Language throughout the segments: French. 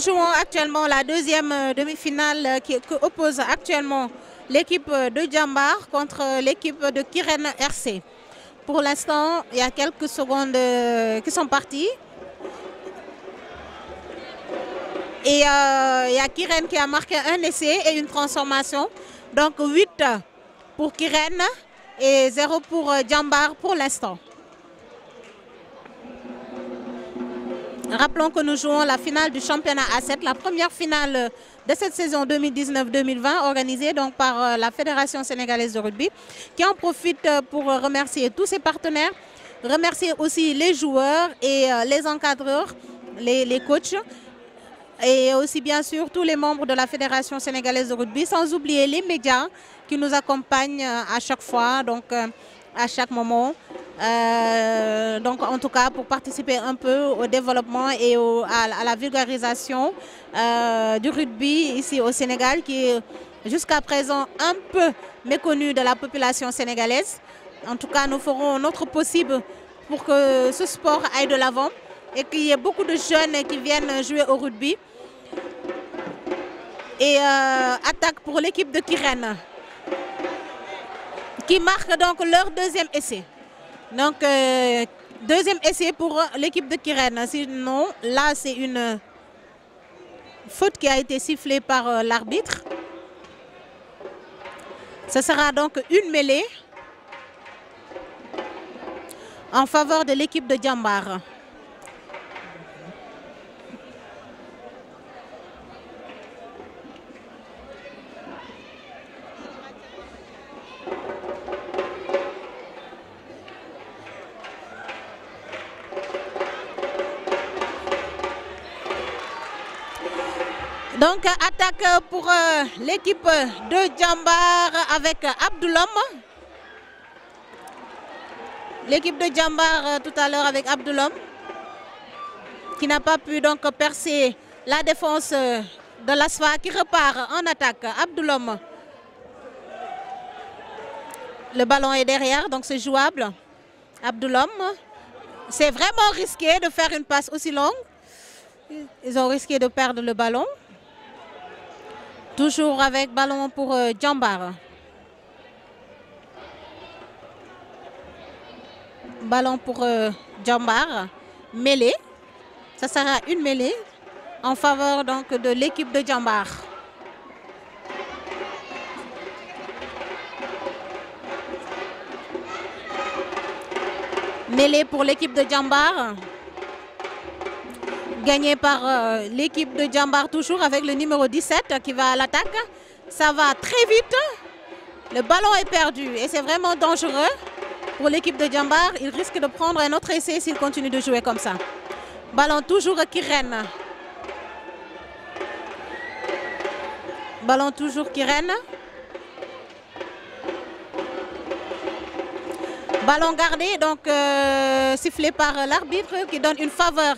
jouons actuellement la deuxième demi-finale qui oppose actuellement l'équipe de Djambar contre l'équipe de Kirène RC. Pour l'instant, il y a quelques secondes qui sont parties. Et il y a Kirène qui a marqué un essai et une transformation. Donc 8 pour Kirène et 0 pour Djambar pour l'instant. Rappelons que nous jouons la finale du championnat A7, la première finale de cette saison 2019-2020 organisée donc par la Fédération sénégalaise de rugby, qui en profite pour remercier tous ses partenaires, remercier aussi les joueurs et les encadreurs, les coachs, et aussi bien sûr tous les membres de la Fédération sénégalaise de rugby, sans oublier les médias qui nous accompagnent à chaque fois, donc à chaque moment. Donc en tout cas pour participer un peu au développement et à la vulgarisation du rugby ici au Sénégal, qui est jusqu'à présent un peu méconnu de la population sénégalaise. En tout cas, nous ferons notre possible pour que ce sport aille de l'avant et qu'il y ait beaucoup de jeunes qui viennent jouer au rugby. Et attaque pour l'équipe de Kirène, qui marque donc leur deuxième essai. Donc, deuxième essai pour l'équipe de Kirène. Sinon, là, c'est une faute qui a été sifflée par l'arbitre. Ce sera donc une mêlée en faveur de l'équipe de Djambar. Donc, attaque pour l'équipe de Djambar avec Abdoulom. L'équipe de Djambar tout à l'heure avec Abdoulom, qui n'a pas pu donc percer la défense de l'ASFA, qui repart en attaque. Abdoulom. Le ballon est derrière, donc c'est jouable. Abdoulom. C'est vraiment risqué de faire une passe aussi longue. Ils ont risqué de perdre le ballon. Toujours avec ballon pour Djambar. Ballon pour Djambar. Mêlée. Ça sera une mêlée en faveur donc de l'équipe de Djambar. Mêlée pour l'équipe de Djambar. Gagné par l'équipe de Djambar, toujours avec le numéro 17 qui va à l'attaque. Ça va très vite. Le ballon est perdu et c'est vraiment dangereux pour l'équipe de Djambar. Il risque de prendre un autre essai s'il continue de jouer comme ça. Ballon toujours Kirène. Ballon toujours Kirène. Ballon gardé, donc sifflé par l'arbitre qui donne une faveur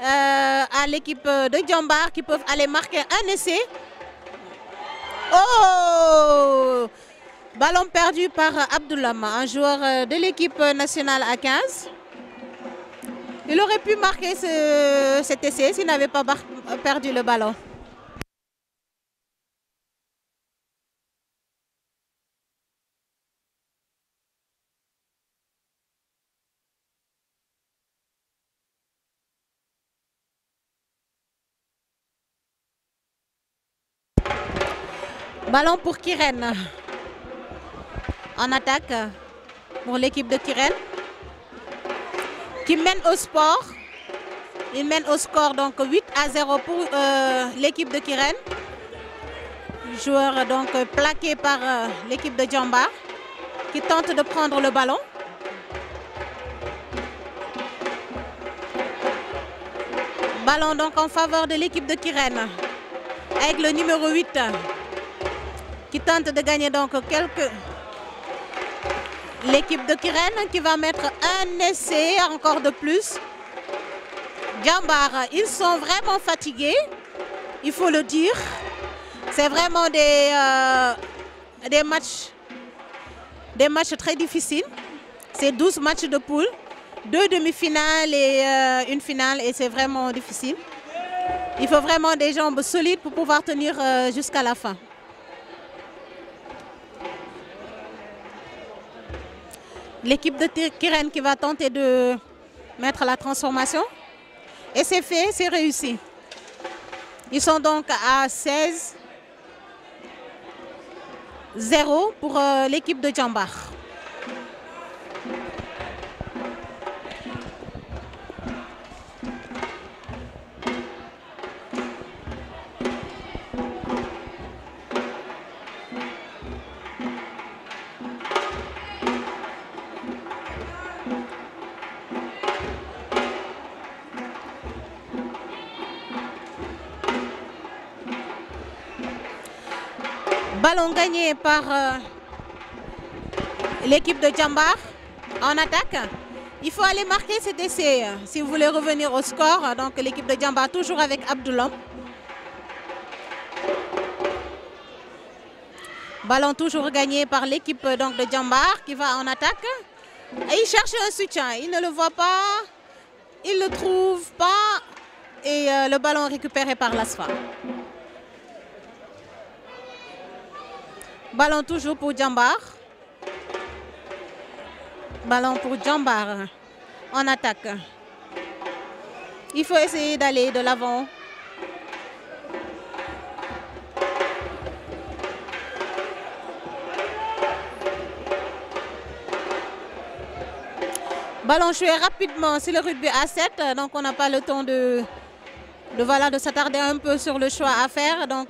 à l'équipe de Djambar, qui peuvent aller marquer un essai. Oh! Ballon perdu par Abdoulom, un joueur de l'équipe nationale A15. Il aurait pu marquer cet essai s'il n'avait pas perdu le ballon. Ballon pour Kirène. En attaque pour l'équipe de Kirène, qui mène au sport. Il mène au score donc 8-0 pour l'équipe de Kirène. Joueur donc plaqué par l'équipe de Djambar, qui tente de prendre le ballon. Ballon donc en faveur de l'équipe de Kirène, avec le numéro 8. Qui tente de gagner donc l'équipe de Kirène qui va mettre un essai encore de plus. Djambar, ils sont vraiment fatigués, il faut le dire. C'est vraiment des matchs très difficiles. C'est 12 matchs de poule, 2 demi-finales et une finale, et c'est vraiment difficile. Il faut vraiment des jambes solides pour pouvoir tenir jusqu'à la fin. L'équipe de Keren qui va tenter de mettre la transformation. Et c'est fait, c'est réussi. Ils sont donc à 16-0 pour l'équipe de Djambar. Ballon gagné par l'équipe de Djambar en attaque. Il faut aller marquer cet essai si vous voulez revenir au score. Donc l'équipe de Djambar toujours avec Abdoulom. Ballon toujours gagné par l'équipe de Djambar qui va en attaque. Et il cherche un soutien. Il ne le voit pas. Il ne le trouve pas. Et le ballon récupéré par l'ASFA. Ballon toujours pour Djambar. Ballon pour Djambar en attaque. Il faut essayer d'aller de l'avant. Ballon joué rapidement, c'est le rugby à 7, donc on n'a pas le temps de s'attarder un peu sur le choix à faire. Donc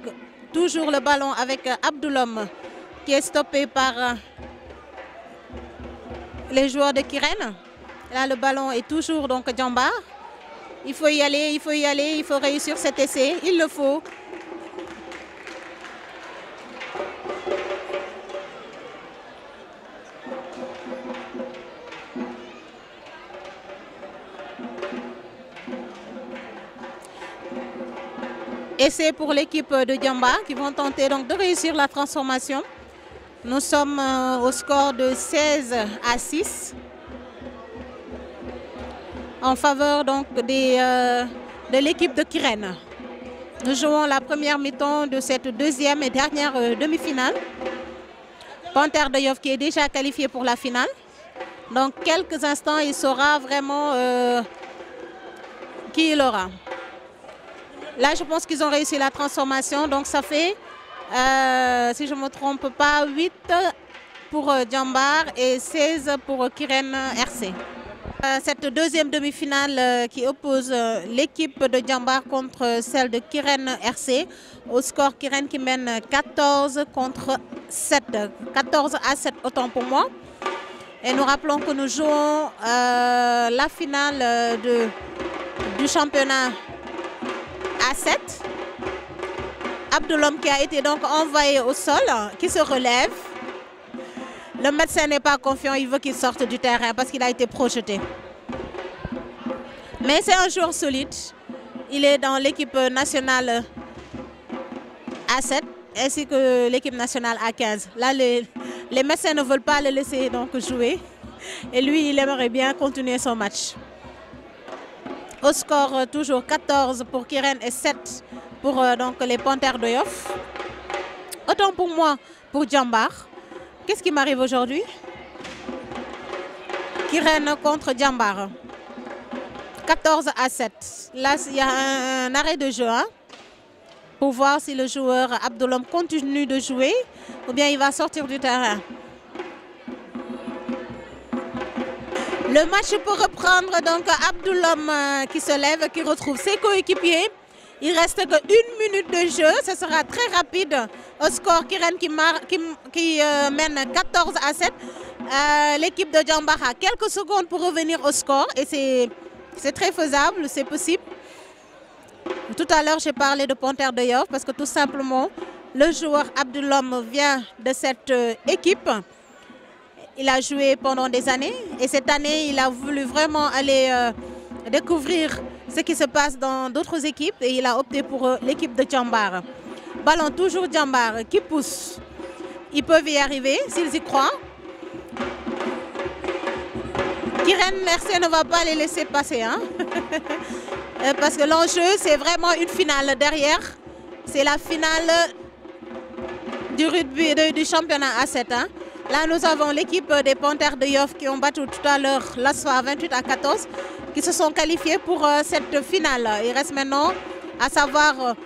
toujours le ballon avec Abdoulom qui est stoppé par les joueurs de Keren. Là le ballon est toujours donc Djambar. Il faut y aller, il faut y aller, il faut réussir cet essai, il le faut. Essai pour l'équipe de Djambar qui vont tenter donc de réussir la transformation. Nous sommes au score de 16-6 en faveur donc de l'équipe de Keren. Nous jouons la première mi-temps de cette deuxième et dernière demi-finale. Panthère de Yoff qui est déjà qualifié pour la finale. Dans quelques instants, il saura vraiment qui il aura. Là, je pense qu'ils ont réussi la transformation. Donc, ça fait, si je ne me trompe pas, 8 pour Djambar et 16 pour Keren RC. Cette deuxième demi-finale qui oppose l'équipe de Djambar contre celle de Keren RC. Au score, Keren qui mène 14 contre 7. 14-7, autant pour moi. Et nous rappelons que nous jouons la finale du championnat à 7. Abdoulom qui a été donc envoyé au sol, qui se relève. Le médecin n'est pas confiant, il veut qu'il sorte du terrain parce qu'il a été projeté. Mais c'est un joueur solide. Il est dans l'équipe nationale A7 ainsi que l'équipe nationale A15. Là, les médecins ne veulent pas le laisser donc jouer. Et lui, il aimerait bien continuer son match. Au score, toujours 14 pour Keren et 7 pour donc, les Panthères de Yoff. Autant pour moi, pour Djambar. Qu'est-ce qui m'arrive aujourd'hui? Keren contre Djambar. 14-7. Là, il y a un arrêt de jeu pour voir si le joueur Abdoulom continue de jouer ou bien il va sortir du terrain. Le match peut reprendre, donc Abdoulom qui se lève, qui retrouve ses coéquipiers. Il reste que 1 minute de jeu, ce sera très rapide. Au score, Keren qui mène 14-7. L'équipe de Djambar a quelques secondes pour revenir au score et c'est très faisable, c'est possible. Tout à l'heure, j'ai parlé de Panthère de Yoff parce que tout simplement, le joueur Abdoulom vient de cette équipe. Il a joué pendant des années et cette année, il a voulu vraiment aller découvrir ce qui se passe dans d'autres équipes et il a opté pour l'équipe de Djambar. Ballon toujours Djambar qui pousse. Ils peuvent y arriver s'ils y croient. Keren RC ne va pas les laisser passer. parce que l'enjeu, c'est vraiment une finale derrière. C'est la finale du rugby, du championnat A7. Hein. Là, nous avons l'équipe des Panthères de Yoff qui ont battu tout à l'heure l'ASFA 28-14, qui se sont qualifiés pour cette finale. Il reste maintenant à savoir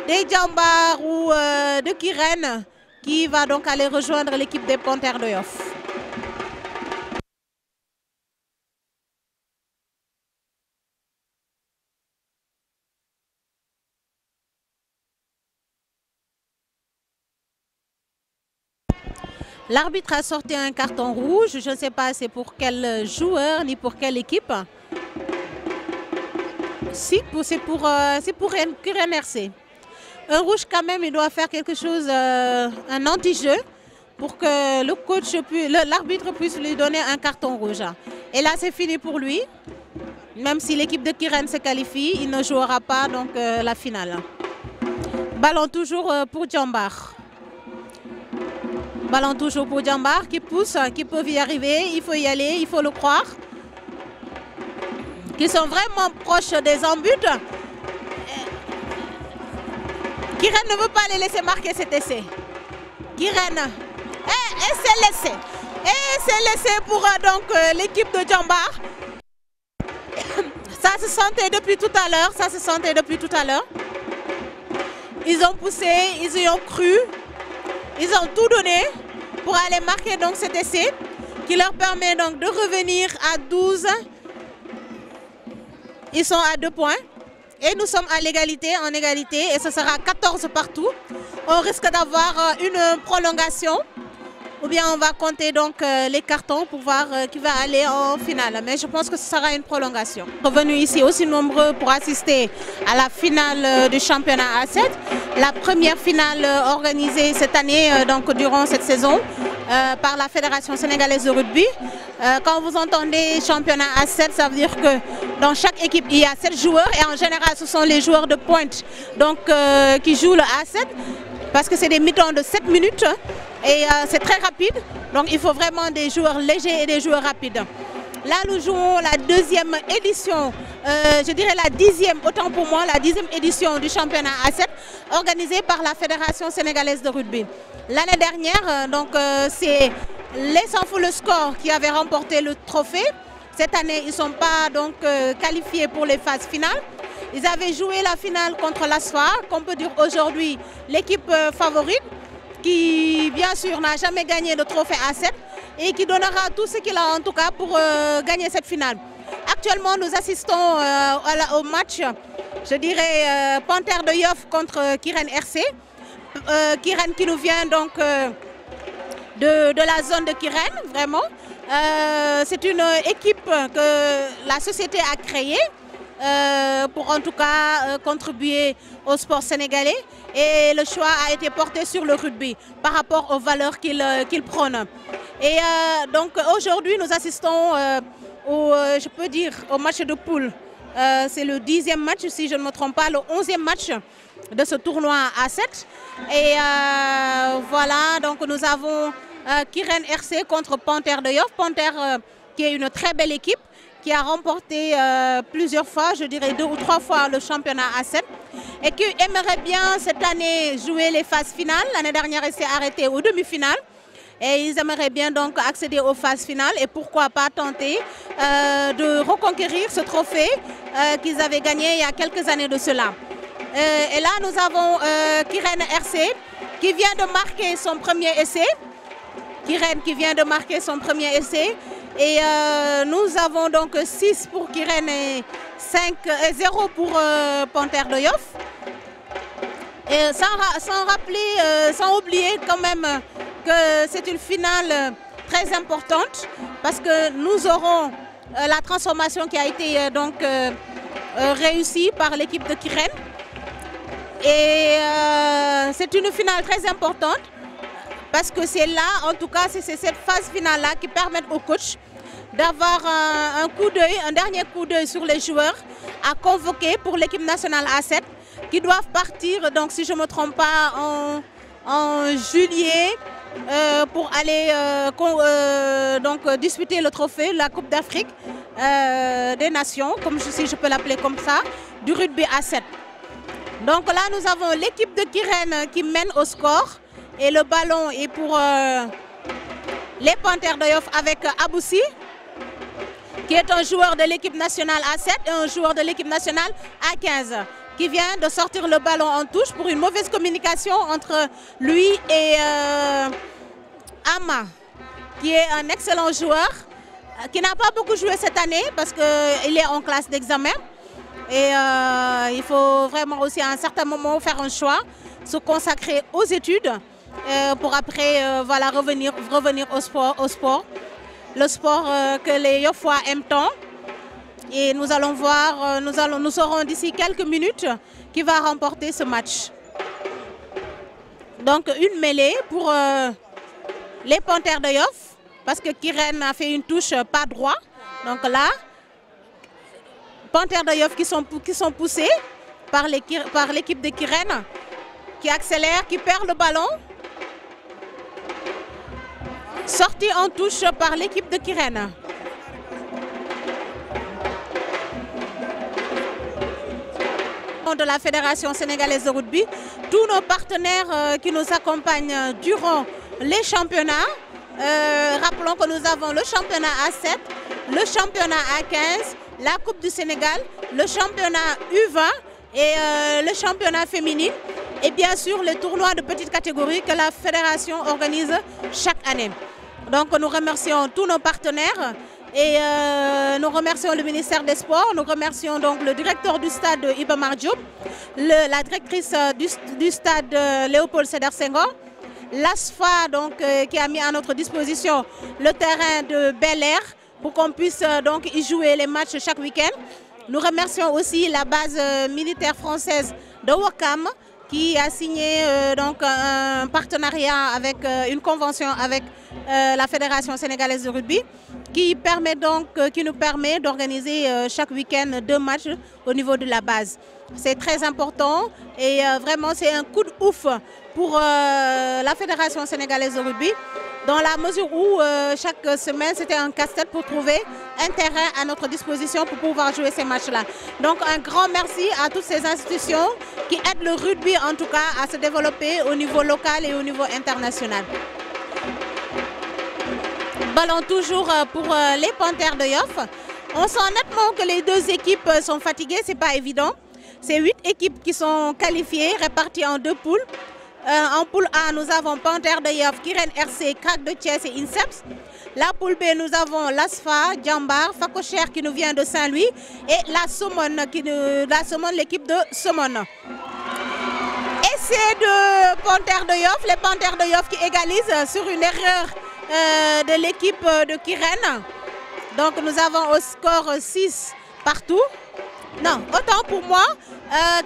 des Djambar ou de Kiren qui va donc aller rejoindre l'équipe des Panthères de Yoff. L'arbitre a sorti un carton rouge, je ne sais pas c'est pour quel joueur ni pour quelle équipe. Si, c'est pour Kiren RC. Un rouge quand même, il doit faire quelque chose, un anti-jeu, pour que le coach, l'arbitre puisse lui donner un carton rouge. Et là c'est fini pour lui. Même si l'équipe de Kiren se qualifie, il ne jouera pas donc, la finale. Ballon toujours pour Djambar. Ballon toujours pour Djambar qui pousse, qui peuvent y arriver, il faut y aller, il faut le croire. Qui sont vraiment proches des embuts. Kiren ne veut pas les laisser marquer cet essai. Kiren, et c'est laissé. Et c'est laissé pour donc l'équipe de Djambar. Ça se sentait depuis tout à l'heure, ça se sentait depuis tout à l'heure. Ils ont poussé, ils y ont cru. Ils ont tout donné pour aller marquer donc cet essai qui leur permet donc de revenir à 12. Ils sont à 2 points et nous sommes à l'égalité, en égalité et ce sera 14 partout. On risque d'avoir une prolongation ou bien on va compter donc les cartons pour voir qui va aller en finale. Mais je pense que ce sera une prolongation. Revenus ici aussi nombreux pour assister à la finale du championnat A7. La première finale organisée cette année, donc durant cette saison, par la Fédération sénégalaise de rugby. Quand vous entendez championnat A7, ça veut dire que dans chaque équipe, il y a 7 joueurs et en général, ce sont les joueurs de pointe donc, qui jouent le A7 parce que c'est des mi-temps de 7 minutes et c'est très rapide. Donc il faut vraiment des joueurs légers et des joueurs rapides. Là, nous jouons la deuxième édition, je dirais la 10e, autant pour moi, la 10e édition du championnat A7 organisée par la Fédération sénégalaise de rugby. L'année dernière, donc c'est les Sans Fou le Score qui avaient remporté le trophée. Cette année, ils ne sont pas donc qualifiés pour les phases finales. Ils avaient joué la finale contre l'ASFA, qu'on peut dire aujourd'hui l'équipe favorite, qui bien sûr n'a jamais gagné de trophée A7 et qui donnera tout ce qu'il a en tout cas pour gagner cette finale. Actuellement, nous assistons au match, je dirais, Panthères de Yoff contre Kiren RC. Kiren qui nous vient donc de la zone de Kiren, vraiment. C'est une équipe que la société a créée pour en tout cas contribuer au sport sénégalais et le choix a été porté sur le rugby par rapport aux valeurs qu'il prône. Et donc aujourd'hui nous assistons je peux dire au match de poule. C'est le 10e match si je ne me trompe pas, le 11e match de ce tournoi A7. Et voilà, donc nous avons Kiren RC contre Panthères de Yoff. Panthères qui est une très belle équipe qui a remporté plusieurs fois, je dirais 2 ou 3 fois le championnat A7 et qui aimerait bien cette année jouer les phases finales. L'année dernière, il s'est arrêté aux demi-finales et ils aimeraient bien donc accéder aux phases finales et pourquoi pas tenter de reconquérir ce trophée qu'ils avaient gagné il y a quelques années de cela. Et là, nous avons Kiren RC qui vient de marquer son premier essai. Kiren qui vient de marquer son premier essai. Et nous avons donc 6 pour Kiren et 0 pour Panthères de Yoff. Et sans oublier quand même que c'est une finale très importante parce que nous aurons la transformation qui a été donc réussie par l'équipe de Kiren. Et c'est une finale très importante parce que c'est là, en tout cas, c'est cette phase finale-là qui permet au coach d'avoir un coup d'œil, un dernier coup d'œil sur les joueurs à convoquer pour l'équipe nationale A7 qui doivent partir, donc si je ne me trompe pas, en juillet pour aller donc, disputer le trophée, la Coupe d'Afrique des Nations, comme si je peux l'appeler comme ça. du rugby à 7. Donc là, nous avons l'équipe de Kirène qui mène au score. Et le ballon est pour les Panthères de Yoff avec Aboussi, qui est un joueur de l'équipe nationale A7 et un joueur de l'équipe nationale A15, qui vient de sortir le ballon en touche pour une mauvaise communication entre lui et Ama, qui est un excellent joueur, qui n'a pas beaucoup joué cette année parce qu'il est en classe d'examen. Et il faut vraiment aussi à un certain moment faire un choix, se consacrer aux études pour après voilà, revenir au sport. Le sport que les Yoffois aiment tant. Et nous allons voir, nous saurons d'ici quelques minutes qui va remporter ce match. Donc une mêlée pour les Panthères de Yoff, parce que Kirène a fait une touche pas droit. Donc là, Panthères de Yoff qui sont poussés par l'équipe de Kirène, qui accélère, qui perd le ballon. Sortie en touche par l'équipe de Kirène. De la Fédération sénégalaise de rugby, tous nos partenaires qui nous accompagnent durant les championnats. Rappelons que nous avons le championnat A7, le championnat A15, la Coupe du Sénégal, le championnat U20 et le championnat féminin. Et bien sûr les tournois de petite catégorie que la Fédération organise chaque année. Donc nous remercions tous nos partenaires et nous remercions le ministère des Sports, nous remercions donc le directeur du stade Iba Mar Diop, la directrice du stade Léopold Sédar Senghor, l'ASFA donc, qui a mis à notre disposition le terrain de Bel Air pour qu'on puisse donc y jouer les matchs chaque week-end. Nous remercions aussi la base militaire française de Ouakam qui a signé donc un partenariat avec une convention avec la Fédération sénégalaise de rugby qui nous permet d'organiser chaque week-end 2 matchs au niveau de la base. C'est très important et vraiment c'est un coup de ouf pour la Fédération sénégalaise de rugby dans la mesure où chaque semaine c'était un casse-tête pour trouver un terrain à notre disposition pour pouvoir jouer ces matchs-là. Donc un grand merci à toutes ces institutions qui aident le rugby en tout cas à se développer au niveau local et au niveau international. Ballon toujours pour les Panthères de Yoff. On sent nettement que les 2 équipes sont fatiguées, c'est pas évident. C'est 8 équipes qui sont qualifiées, réparties en 2 poules. En poule A, nous avons Panthères de Yoff, Kirène RC, Crac de Thiès et INSEPS. La poule B, nous avons l'ASFA, Djambar, Facocher qui nous vient de Saint-Louis et la Somone, l'équipe de Somone. Essai de Panthères de Yoff, les Panthères de Yoff qui égalisent sur une erreur de l'équipe de Kirène. Donc nous avons au score 6 partout. Non, autant pour moi,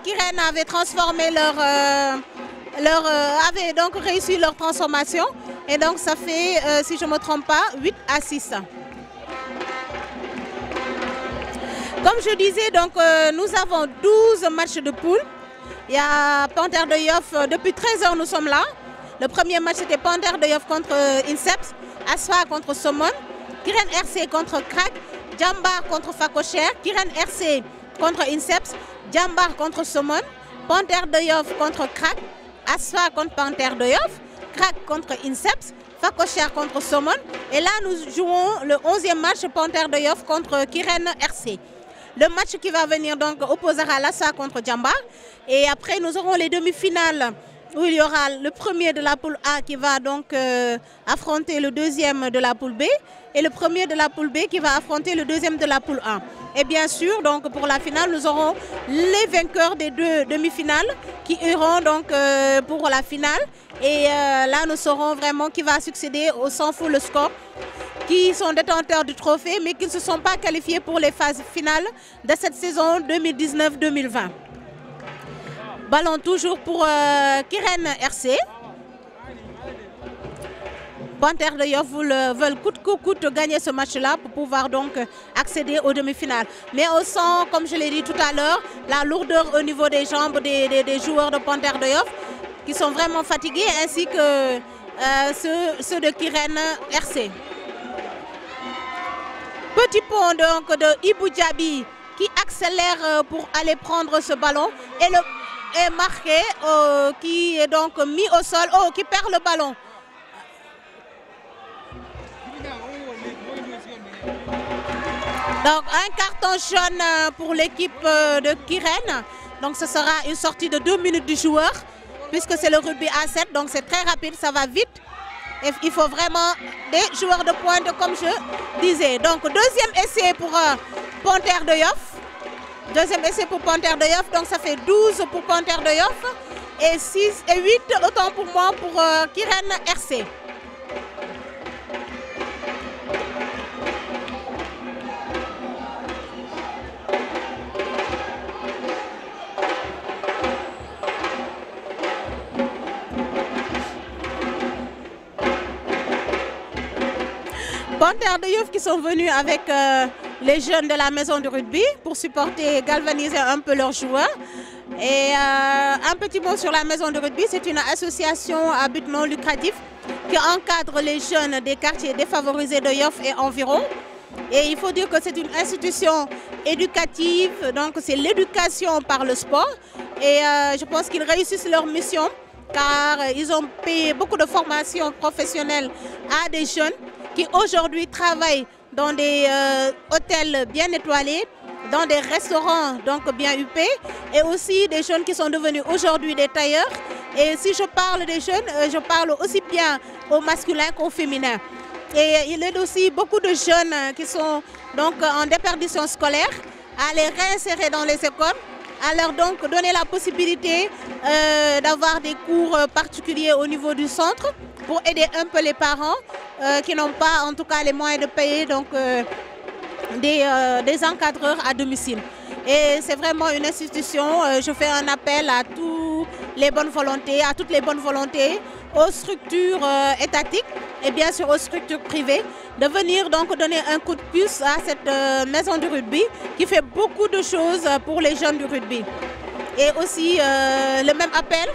Kirène avait transformé avait donc réussi leur transformation et donc ça fait, si je ne me trompe pas, 8-6. Comme je disais, donc, nous avons 12 matchs de poule. Il y a Panthères de Yoff, depuis 13 heures nous sommes là. Le premier match c'était Panthères de Yoff contre INSEPS, ASFA contre Somone, Kirène RC contre Crac, Djambar contre Facocher, Kirène RC contre INSEPS, Djambar contre Somone, Panthères de Yoff contre Crac, ASFA contre Panthères de Yoff, Crac contre INSEPS, Facocher contre Somone. Et là, nous jouons le 11e match Panthères de Yoff contre Kirène RC. Le match qui va venir donc opposera l'ASFA contre Djambar. Et après, nous aurons les demi-finales où il y aura le premier de la poule A qui va donc affronter le deuxième de la poule B et le premier de la poule B qui va affronter le deuxième de la poule A. Et bien sûr, donc pour la finale, nous aurons les vainqueurs des 2 demi-finales qui iront donc pour la finale. Et là, nous saurons vraiment qui va succéder au Sans Fou le Score, qui sont détenteurs du trophée, mais qui ne se sont pas qualifiés pour les phases finales de cette saison 2019-2020. Ballon toujours pour Kirène RC. Panthères de Yoff veulent coûte que coûte gagner ce match-là pour pouvoir donc accéder aux demi-finales. Mais on sent, comme je l'ai dit tout à l'heure, la lourdeur au niveau des jambes des joueurs de Panthères de Yoff qui sont vraiment fatigués, ainsi que ceux de Kirène RC. Petit pont donc de Ibou Diaby qui accélère pour aller prendre ce ballon et marqué, qui est donc mis au sol, qui perd le ballon. Donc un carton jaune pour l'équipe de Kiren. Donc ce sera une sortie de 2 minutes du joueur, puisque c'est le rugby à 7, donc c'est très rapide, ça va vite. Et il faut vraiment des joueurs de pointe, comme je disais. Donc deuxième essai pour Panthère de Yoff. Deuxième essai pour Panthère de Yoff, donc ça fait 12 pour Panthère de Yoff. Et 6 et 8, autant pour moi, pour Kiren RC. Panthère de Yoff qui sont venus avec les jeunes de la maison du rugby pour supporter et galvaniser un peu leurs joueurs. Et un petit mot sur la maison de rugby, c'est une association à but non lucratif qui encadre les jeunes des quartiers défavorisés de Yoff et environ. Et il faut dire que c'est une institution éducative, donc c'est l'éducation par le sport. Et je pense qu'ils réussissent leur mission car ils ont payé beaucoup de formations professionnelles à des jeunes qui aujourd'hui travaillent dans des hôtels bien étoilés, dans des restaurants donc bien huppés, et aussi des jeunes qui sont devenus aujourd'hui des tailleurs. Et si je parle des jeunes, je parle aussi bien au masculin qu'au féminin. Et il aide aussi beaucoup de jeunes qui sont donc en déperdition scolaire à les réinsérer dans les écoles, à leur donc donner la possibilité d'avoir des cours particuliers au niveau du centre pour aider un peu les parents qui n'ont pas en tout cas les moyens de payer donc, des encadreurs à domicile. Et c'est vraiment une institution, je fais un appel à toutes les bonnes volontés, aux structures étatiques et bien sûr aux structures privées, de venir donc donner un coup de pouce à cette maison du rugby qui fait beaucoup de choses pour les jeunes du rugby. Et aussi le même appel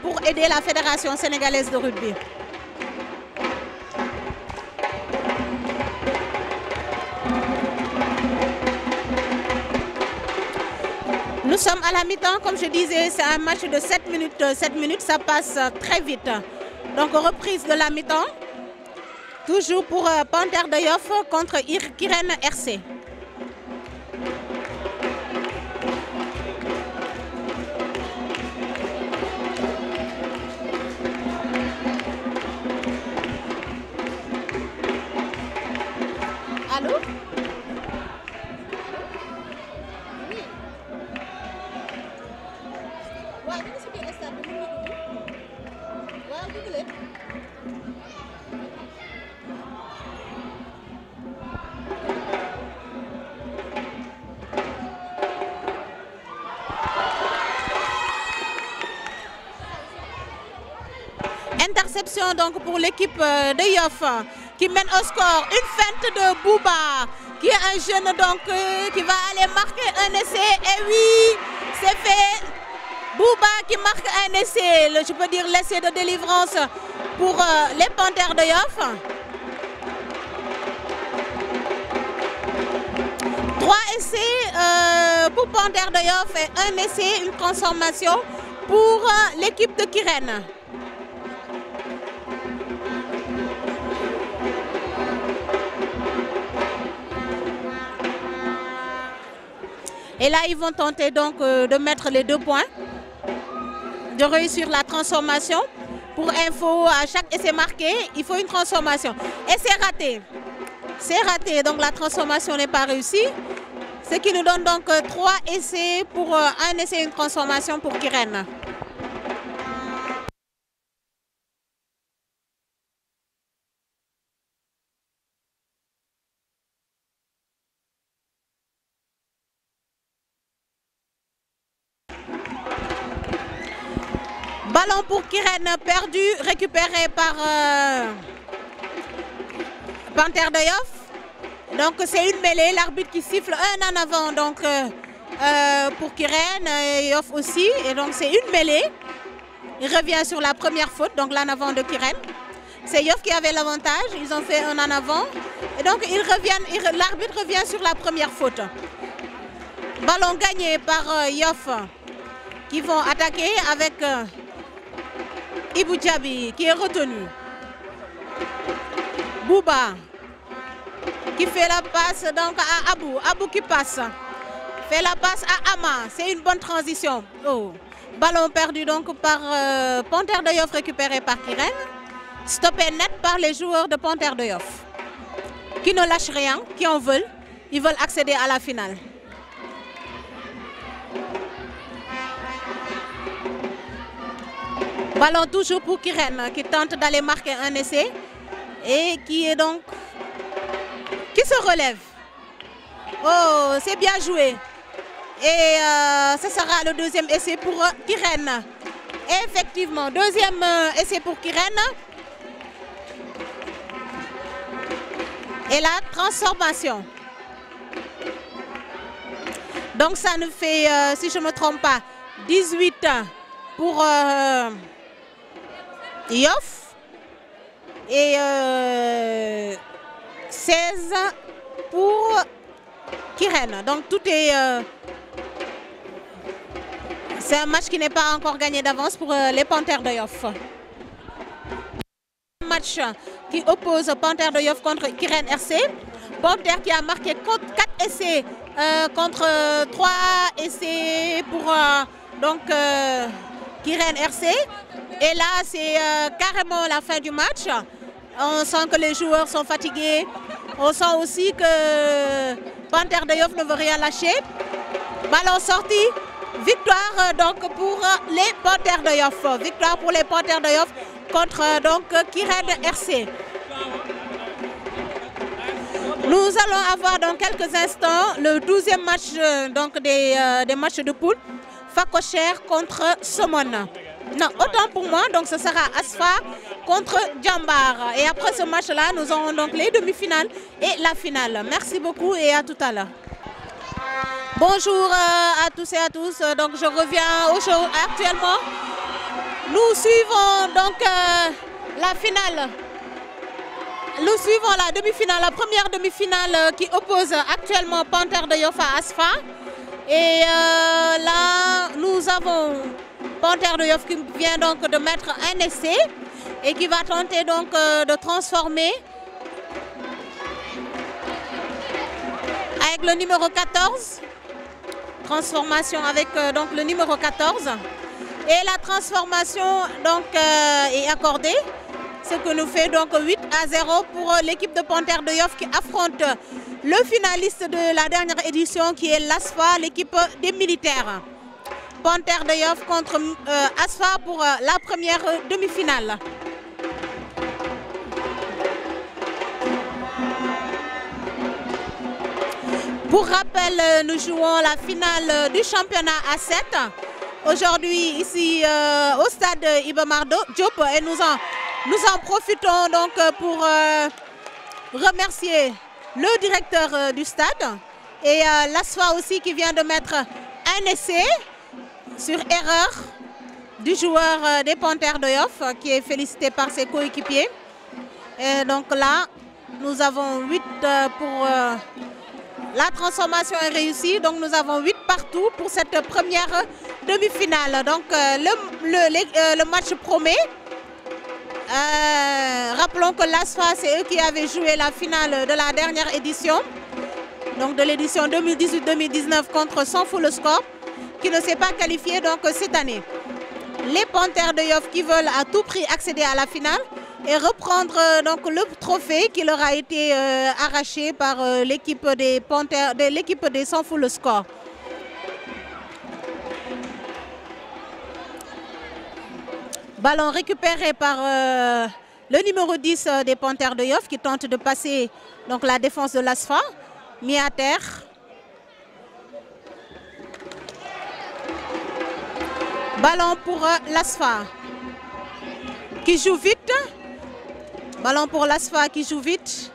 pour aider la Fédération sénégalaise de rugby. Nous sommes à la mi-temps, comme je disais, c'est un match de 7 minutes. 7 minutes, ça passe très vite. Donc reprise de la mi-temps, toujours pour Panthère de Yoff contre Kiren RC. Allô? Interception donc pour l'équipe de Yoff qui mène au score. Une feinte de Bouba qui est un jeune donc qui va aller marquer un essai. Et oui, c'est fait. Bouba qui marque un essai, je peux dire l'essai de délivrance pour les Panthères de Yoff. 3 essais pour Panthères de Yoff et un essai, une transformation pour l'équipe de Kiren. Et là, ils vont tenter donc de mettre les 2 points, de réussir la transformation. Pour info, à chaque essai marqué, il faut une transformation. Et c'est raté. C'est raté, donc la transformation n'est pas réussie. Ce qui nous donne donc 3 essais pour un essai et une transformation pour Kiren. Ballon pour Kiren perdu, récupéré par Panthère de Yoff. Donc c'est une mêlée, l'arbitre qui siffle un en avant donc, pour Kiren, Yoff aussi. Et donc c'est une mêlée. Il revient sur la première faute, donc l'en avant de Kiren. C'est Yoff qui avait l'avantage, ils ont fait un en avant. Et donc l'arbitre revient sur la première faute. Ballon gagné par Yoff qui vont attaquer avec Ibou Diaby qui est retenu. Bouba qui fait la passe donc à Abou. Abou qui passe. Fait la passe à Ama. C'est une bonne transition. Oh. Ballon perdu donc par Panthère de Yoff récupéré par Kirène. Stoppé net par les joueurs de Panthère de Yoff. Qui ne lâchent rien, qui en veulent. Ils veulent accéder à la finale. Ballon toujours pour Kirène qui tente d'aller marquer un essai. Et qui est donc... qui se relève. Oh, c'est bien joué. Et ce sera le deuxième essai pour Kirène. Effectivement, deuxième essai pour Kirène. Et la transformation. Donc ça nous fait, si je ne me trompe pas, 18 pour Yoff. Et 16 pour Kirène. Donc tout est... c'est un match qui n'est pas encore gagné d'avance pour les Panthères de Yoff. Match qui oppose Panthère de Yoff contre Kirène RC. Panthère qui a marqué 4 essais contre 3 essais pour donc Kirène RC. Et là, c'est carrément la fin du match. On sent que les joueurs sont fatigués. On sent aussi que Panthère de Yoff ne veut rien lâcher. Ballon sorti. Victoire donc pour les Panthères de Yoff. Victoire pour les Panthères de Yoff contre donc Kirène RC. Nous allons avoir dans quelques instants le 12e match donc des matchs de poule. Facocher contre Somone. Non, autant pour moi, donc ce sera Asfa contre Djambar. Et après ce match-là, nous aurons donc les demi-finales et la finale. Merci beaucoup et à tout à l'heure. Bonjour à tous et à tous. Donc je reviens au show actuellement. Nous suivons donc la finale. Nous suivons la demi-finale, la première demi-finale qui oppose actuellement Panthère de Yoff à Asfa. Et là, nous avons Panthère de Yoff qui vient donc de mettre un essai et qui va tenter donc de transformer avec le numéro 14. Transformation avec donc le numéro 14. Et la transformation donc est accordée. Ce que nous fait donc 8-0 pour l'équipe de Panthère de Yoff qui affronte le finaliste de la dernière édition qui est l'ASFA, l'équipe des militaires. Panthère de Yoff contre ASFA pour la première demi-finale. Pour rappel, nous jouons la finale du championnat A7. Aujourd'hui, ici au stade Iba Mar Diop, et nous en profitons donc pour remercier le directeur du stade et l'ASFA aussi qui vient de mettre un essai sur erreur du joueur des Panthères de Yoff qui est félicité par ses coéquipiers. Et donc là, nous avons 8 pour... la transformation est réussie, donc nous avons 8 partout pour cette première demi-finale. Donc le match promet. Rappelons que l'ASFA, c'est eux qui avaient joué la finale de la dernière édition, donc de l'édition 2018-2019 contre Sans Fou le Score, qui ne s'est pas qualifié donc cette année. Les Panthères de Yoff qui veulent à tout prix accéder à la finale et reprendre donc le trophée qui leur a été arraché par l'équipe des Panthères, de l'équipe des Sans Fou le Score. Ballon récupéré par le numéro 10 des Panthères de Yoff qui tente de passer donc la défense de l'ASFA, mis à terre. Ballon pour l'ASFA qui joue vite. Ballon pour l'ASFA qui joue vite.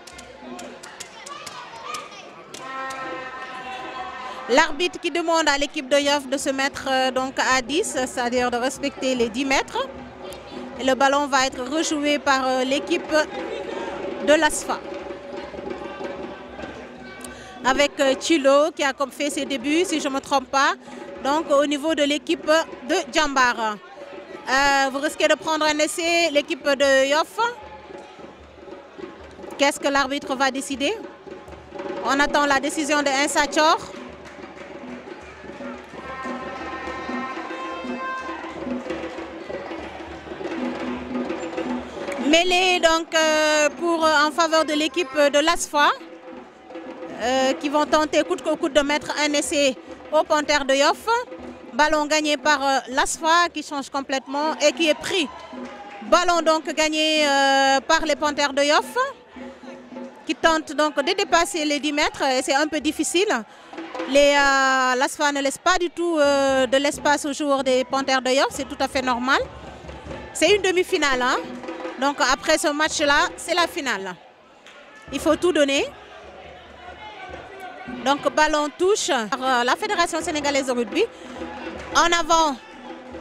L'arbitre qui demande à l'équipe de Yoff de se mettre donc à 10, c'est-à-dire de respecter les 10 mètres. Et le ballon va être rejoué par l'équipe de l'ASFA. avec Chilo qui a fait ses débuts, si je ne me trompe pas, donc au niveau de l'équipe de Djambar. Vous risquez de prendre un essai, l'équipe de Yoff. Qu'est-ce que l'arbitre va décider? On attend la décision de Insa Thior. Mêlée donc en faveur de l'équipe de l'ASFA qui vont tenter coûte que coûte de mettre un essai aux Panthères de Yoff. Ballon gagné par l'ASFA qui change complètement et qui est pris. Ballon donc gagné par les Panthères de Yoff qui tentent donc de dépasser les 10 mètres et c'est un peu difficile. L'ASFA ne laisse pas du tout de l'espace aux joueurs des Panthères de Yoff, c'est tout à fait normal. C'est une demi-finale, hein? Donc après ce match-là, c'est la finale. Il faut tout donner. Donc ballon touche par la Fédération sénégalaise de rugby. En avant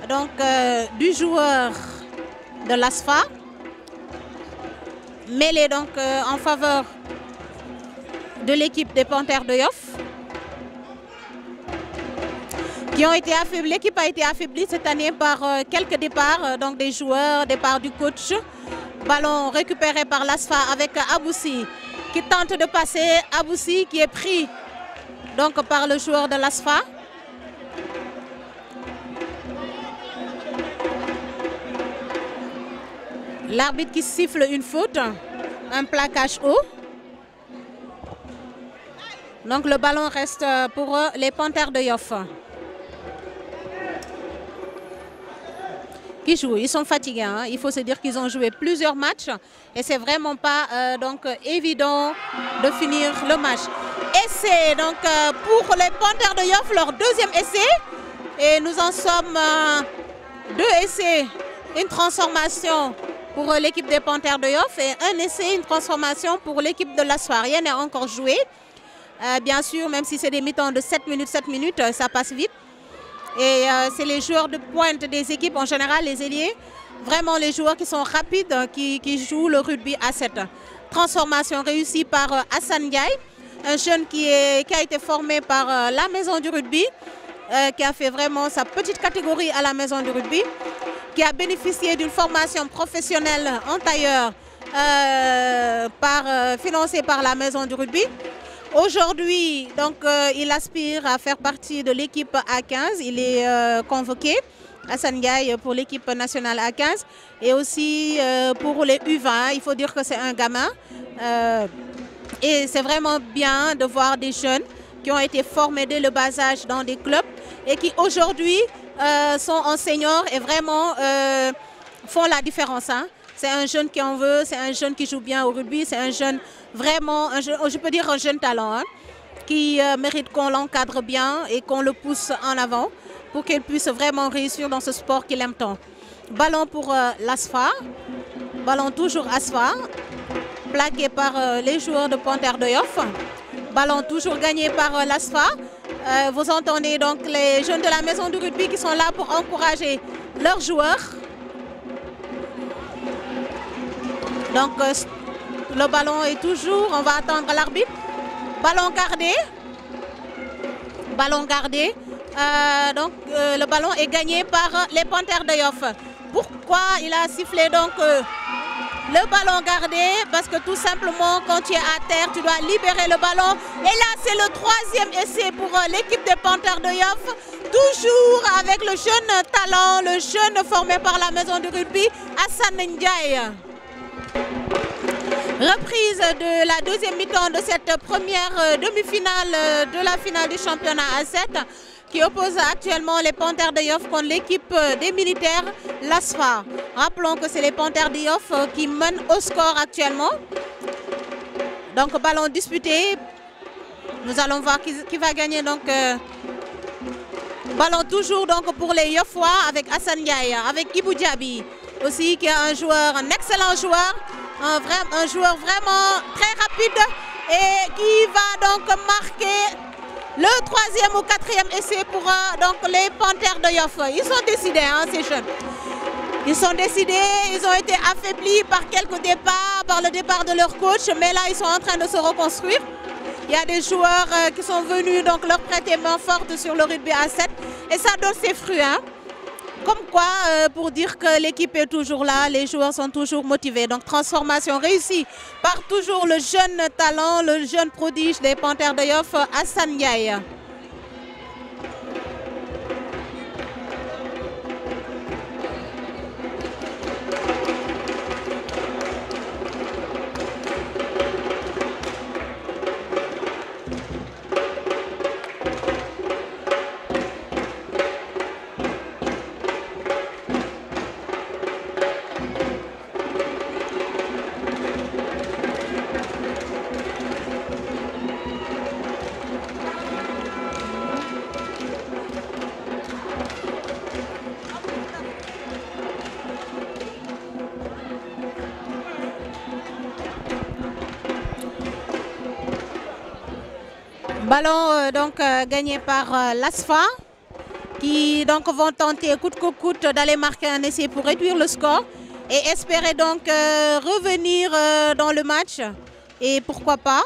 donc, du joueur de l'ASFA. Mêlé donc en faveur de l'équipe des Panthères de Yoff. L'équipe a été affaiblie cette année par quelques départs, donc des joueurs, départ du coach. Ballon récupéré par l'ASFA avec Aboussi qui tente de passer. Aboussi qui est pris donc par le joueur de l'ASFA. L'arbitre qui siffle une faute, un plaquage haut. Donc le ballon reste pour les Panthères de Yoff. Qui jouent, ils sont fatigués, hein. Il faut se dire qu'ils ont joué plusieurs matchs et c'est vraiment pas donc évident de finir le match. Essai donc pour les Panthères de Yoff, leur deuxième essai et nous en sommes 2 essais, une transformation pour l'équipe des Panthères de Yoff et un essai, une transformation pour l'équipe de l'ASFA. Rien n'est encore joué, bien sûr, même si c'est des mi-temps de 7 minutes, ça passe vite. Et c'est les joueurs de pointe des équipes, en général les ailiers, vraiment les joueurs qui sont rapides, qui jouent le rugby à 7. Transformation réussie par Hassan Ndiaye, un jeune qui a été formé par la maison du rugby, qui a fait vraiment sa petite catégorie à la maison du rugby, qui a bénéficié d'une formation professionnelle en tailleur financée par la maison du rugby. Aujourd'hui, donc, il aspire à faire partie de l'équipe A15. Il est convoqué, Hassan Ndiaye, pour l'équipe nationale A15 et aussi pour les U20. Il faut dire que c'est un gamin. Et c'est vraiment bien de voir des jeunes qui ont été formés dès le bas âge dans des clubs et qui aujourd'hui sont en senior et vraiment font la différence, hein. C'est un jeune qui en veut, c'est un jeune qui joue bien au rugby, c'est un jeune vraiment, je peux dire un jeune talent, hein, qui mérite qu'on l'encadre bien et qu'on le pousse en avant pour qu'il puisse vraiment réussir dans ce sport qu'il aime tant. Ballon pour l'ASFA, ballon toujours ASFA, plaqué par les joueurs de Panthères de Yoff. Ballon toujours gagné par l'ASFA. Vous entendez donc les jeunes de la maison du rugby qui sont là pour encourager leurs joueurs. Donc le ballon est toujours, on va attendre l'arbitre. Ballon gardé. Ballon gardé. Donc le ballon est gagné par les Panthères de Yoff. Pourquoi il a sifflé donc le ballon gardé? Parce que tout simplement quand tu es à terre, tu dois libérer le ballon. Et là c'est le 3e essai pour l'équipe des Panthères de Yoff. Toujours avec le jeune talent, le jeune formé par la maison du rugby, Hassan Ndiaye. Reprise de la deuxième mi-temps de cette première demi-finale de la finale du championnat A7 qui oppose actuellement les Panthères de Yoff contre l'équipe des militaires, l'ASFA. Rappelons que c'est les Panthères de Yoff qui mènent au score actuellement. Donc ballon disputé. Nous allons voir qui va gagner. Donc ballon toujours donc pour les Yoffois avec Hassan Ndiaye, avec Ibou Diaby aussi qui est un joueur, un excellent joueur. Un joueur vraiment très rapide et qui va donc marquer le 3e ou 4e essai pour donc les Panthères de Yoff. Ils sont décidés, hein, ces jeunes. Ils sont décidés, ils ont été affaiblis par quelques départs, par le départ de leur coach, mais là ils sont en train de se reconstruire. Il y a des joueurs qui sont venus donc leur prêter main forte sur le rugby à 7 et ça donne ses fruits. Hein. Comme quoi, pour dire que l'équipe est toujours là, les joueurs sont toujours motivés. Donc transformation réussie par toujours le jeune talent, le jeune prodige des Panthères de Yoff, Hassan Ndiaye. Ballon donc gagné par l'ASFA qui donc vont tenter coûte que coûte d'aller marquer un essai pour réduire le score et espérer donc revenir dans le match et pourquoi pas.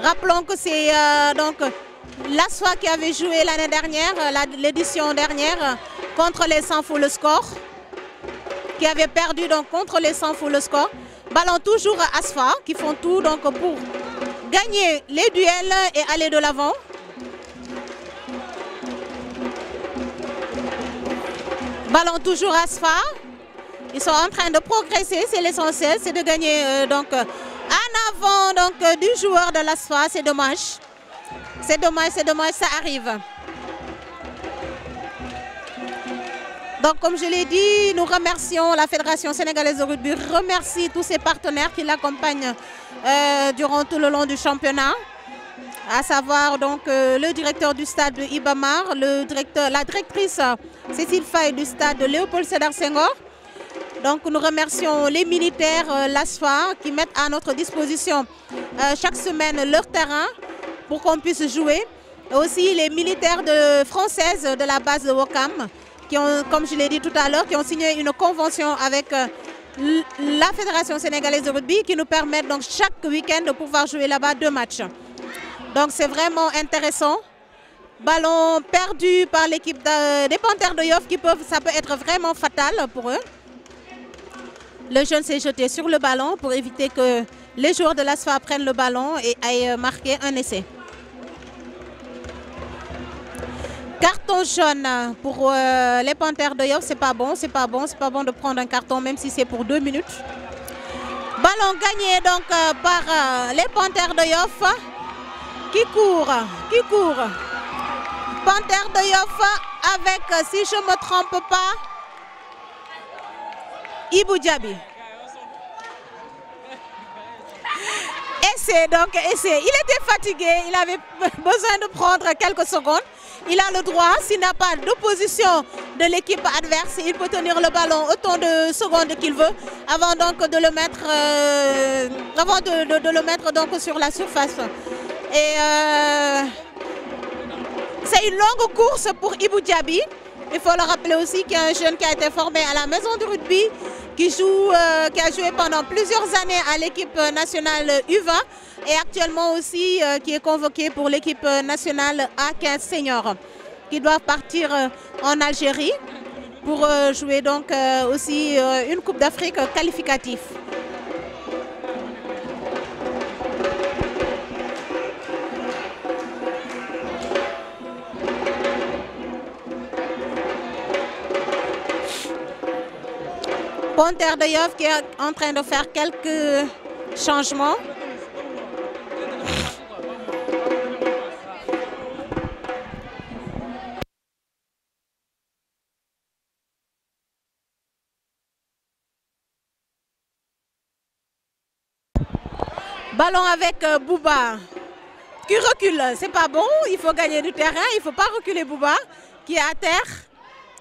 Rappelons que c'est donc l'ASFA qui avait joué l'année dernière, l'édition dernière contre les Sans Fou le score, qui avait perdu donc contre les Sans Fou le score. Ballon toujours à ASFA qui font tout donc pour gagner les duels et aller de l'avant. Ballon toujours à ASFA. Ils sont en train de progresser, c'est l'essentiel, c'est de gagner donc en avant donc, du joueur de l'ASFA. C'est dommage. C'est dommage, ça arrive. Donc comme je l'ai dit, nous remercions la Fédération sénégalaise de rugby, remercie tous ses partenaires qui l'accompagnent durant tout le long du championnat, à savoir donc le directeur du stade de Ibamar, la directrice Cécile Faye du stade de Léopold Sédar Senghor. Donc nous remercions les militaires, l'ASFA, qui mettent à notre disposition chaque semaine leur terrain pour qu'on puisse jouer. Et aussi les militaires françaises de la base de Ouakam, qui ont, comme je l'ai dit tout à l'heure, qui ont signé une convention avec la Fédération sénégalaise de rugby qui nous permet donc chaque week-end de pouvoir jouer là-bas 2 matchs. Donc c'est vraiment intéressant. Ballon perdu par l'équipe des Panthères de Yoff, ça peut être vraiment fatal pour eux. Le jeune s'est jeté sur le ballon pour éviter que les joueurs de l'ASFA prennent le ballon et aillent marquer un essai. Carton jaune pour les Panthères de Yoff, c'est pas bon de prendre un carton même si c'est pour 2 minutes. Ballon gagné donc par les Panthères de Yoff qui court. Panthères de Yoff avec, si je ne me trompe pas, Ibou Diaby. Essai. Il était fatigué, il avait besoin de prendre quelques secondes. Il a le droit, s'il n'a pas d'opposition de l'équipe adverse, il peut tenir le ballon autant de secondes qu'il veut avant donc de le mettre, donc sur la surface. Et c'est une longue course pour Ibou Diaby. Il faut le rappeler aussi qu'il y a un jeune qui a été formé à la maison du rugby, qui a joué pendant plusieurs années à l'équipe nationale U20 et actuellement aussi qui est convoqué pour l'équipe nationale A15 senior, qui doit partir en Algérie pour jouer donc aussi une Coupe d'Afrique qualificative. Panthères de Yoff qui est en train de faire quelques changements. Ballon avec Bouba qui recule, c'est pas bon, il faut gagner du terrain, il ne faut pas reculer Bouba qui est à terre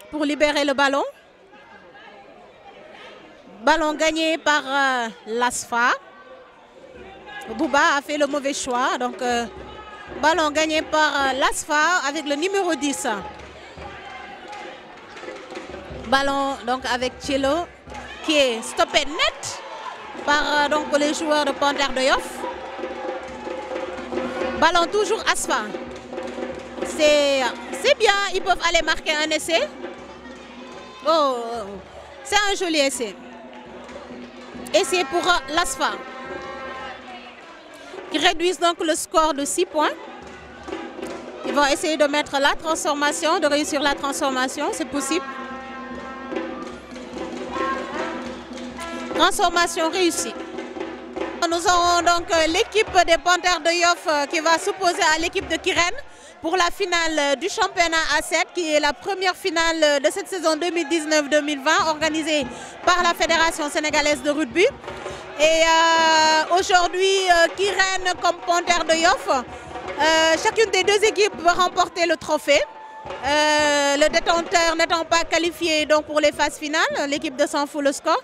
pour libérer le ballon. Ballon gagné par l'ASFA. Bouba a fait le mauvais choix. Donc, ballon gagné par l'ASFA avec le numéro 10. Ballon donc avec Tchelo qui est stoppé net par donc, les joueurs de Panthères de Yoff. Ballon toujours Asfa. C'est bien, ils peuvent aller marquer un essai. Oh, c'est un joli essai. Essai pour l'Asfa. Qui réduisent donc le score de 6 points. Ils vont essayer de mettre la transformation, de réussir la transformation, c'est possible. Transformation réussie. Nous aurons donc l'équipe des Panthères de Yoff qui va s'opposer à l'équipe de Kirène pour la finale du championnat A7 qui est la première finale de cette saison 2019-2020 organisée par la Fédération sénégalaise de rugby. Et aujourd'hui, Kirène comme Panthères de Yoff, chacune des deux équipes va remporter le trophée. Le détenteur n'étant pas qualifié donc pour les phases finales, l'équipe de S'en Fout le score.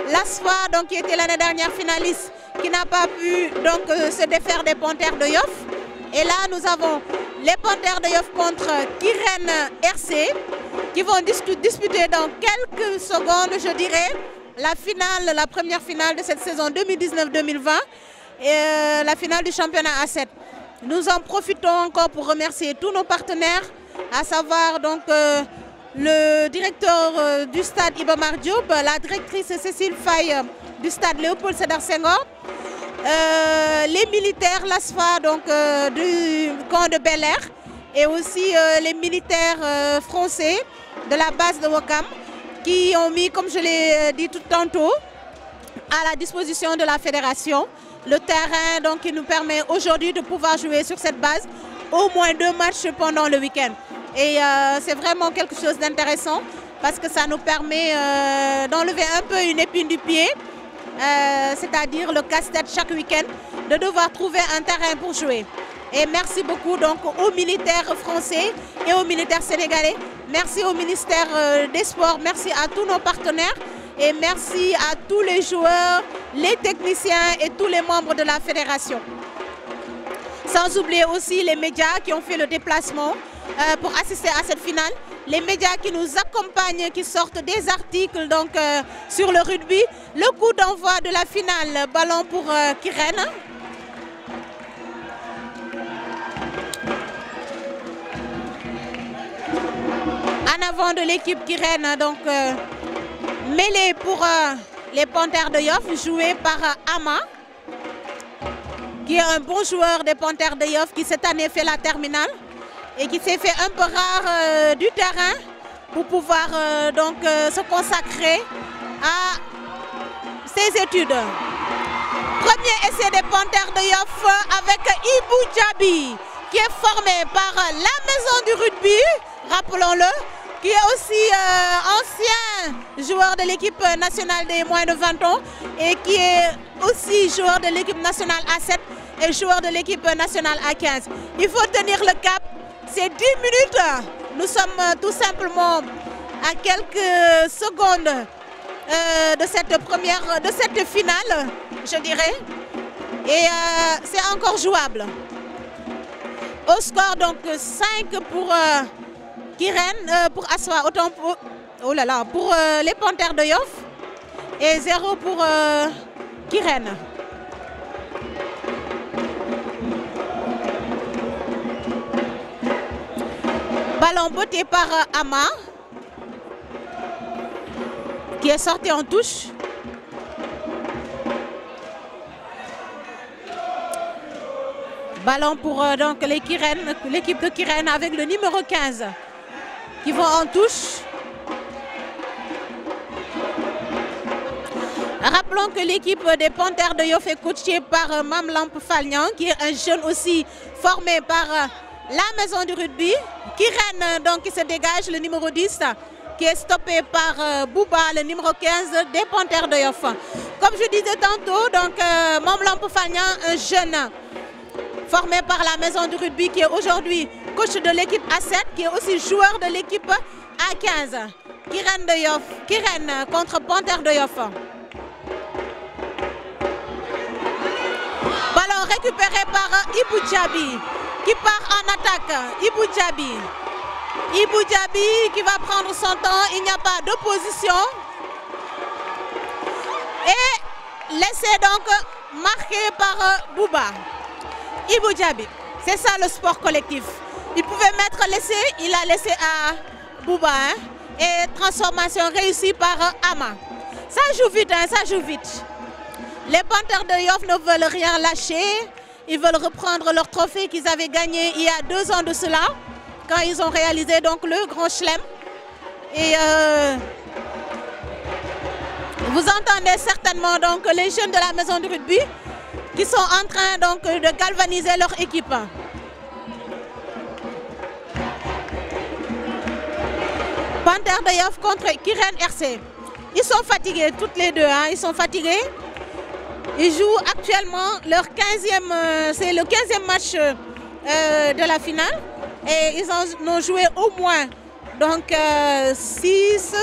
L'ASFA, donc, qui était l'année dernière finaliste, qui n'a pas pu donc, se défaire des Panthères de Yoff. Et là, nous avons les Panthères de Yoff contre Kirène RC, qui vont disputer dans quelques secondes, je dirais, la finale, la première finale de cette saison 2019-2020 et la finale du championnat A7. Nous en profitons encore pour remercier tous nos partenaires, à savoir donc le directeur du stade Iba Mar Diop, la directrice Cécile Faye du stade Léopold Sédar Senghor, les militaires, l'ASFA donc du camp de Bel Air et aussi les militaires français de la base de Ouakam qui ont mis, comme je l'ai dit tout tantôt, à la disposition de la fédération le terrain donc, qui nous permet aujourd'hui de pouvoir jouer sur cette base au moins 2 matchs pendant le week-end. Et c'est vraiment quelque chose d'intéressant parce que ça nous permet d'enlever un peu une épine du pied, c'est-à-dire le casse-tête chaque week-end, de devoir trouver un terrain pour jouer. Et merci beaucoup donc aux militaires français et aux militaires sénégalais. Merci au ministère des Sports, merci à tous nos partenaires et merci à tous les joueurs, les techniciens et tous les membres de la fédération. Sans oublier aussi les médias qui ont fait le déplacement pour assister à cette finale. Les médias qui nous accompagnent, qui sortent des articles donc, sur le rugby. Le coup d'envoi de la finale, ballon pour Kirène. En avant de l'équipe Kirène, donc mêlée pour les Panthères de Yoff, joué par Ama, qui est un bon joueur des Panthères de Yoff, qui cette année fait la terminale et qui s'est fait un peu rare du terrain pour pouvoir donc se consacrer à ses études. Premier essai des Panthères de Yoff avec Ibou Djabi, qui est formé par la Maison du Rugby, rappelons-le, qui est aussi ancien joueur de l'équipe nationale des moins de 20 ans et qui est aussi joueur de l'équipe nationale A7 et joueur de l'équipe nationale A15. Il faut tenir le cap, c'est 10 minutes. Nous sommes tout simplement à quelques secondes de cette finale, je dirais. Et c'est encore jouable. Au score donc 5 pour Kirène, pour Aswa, autant pour, oh là là, pour les Panthères de Yoff et 0 pour Kirène. Ballon botté par Ama, qui est sorti en touche. Ballon pour donc l'équipe de Kirène avec le numéro 15 qui vont en touche. Rappelons que l'équipe des Panthères de Yoff est coachée par Mam Lamp Falnian, qui est un jeune aussi formé par la Maison du Rugby. Kirène donc qui se dégage, le numéro 10, qui est stoppé par Bouba, le numéro 15 des Panthères de Yoff. Comme je disais tantôt, donc Mam Lamp Falnian, un jeune formé par la Maison du Rugby, qui est aujourd'hui coach de l'équipe A7, qui est aussi joueur de l'équipe A15. Kirène de Yoff, Kirène contre Panthères de Yoff. Ballon récupéré par Ibou Djabi, qui part en attaque. Ibou Djabi. Ibou Djabi qui va prendre son temps, il n'y a pas d'opposition. Et l'essai donc marqué par Bouba. Ibou Djabi. C'est ça le sport collectif. Il pouvait mettre l'essai, il a laissé à Bouba. Hein, et transformation réussie par Ama. Ça joue vite, hein, ça joue vite. Les Panthères de Yoff ne veulent rien lâcher. Ils veulent reprendre leur trophée qu'ils avaient gagné il y a 2 ans de cela, quand ils ont réalisé donc le Grand Chelem. Et vous entendez certainement donc les jeunes de la maison du rugby qui sont en train donc de galvaniser leur équipe. Panthères de Yoff contre Kirène RC. Ils sont fatigués, toutes les deux, hein, ils sont fatigués. Ils jouent actuellement leur 15e, c'est le 15e match de la finale. Et ils en ont joué au moins donc 6, 7,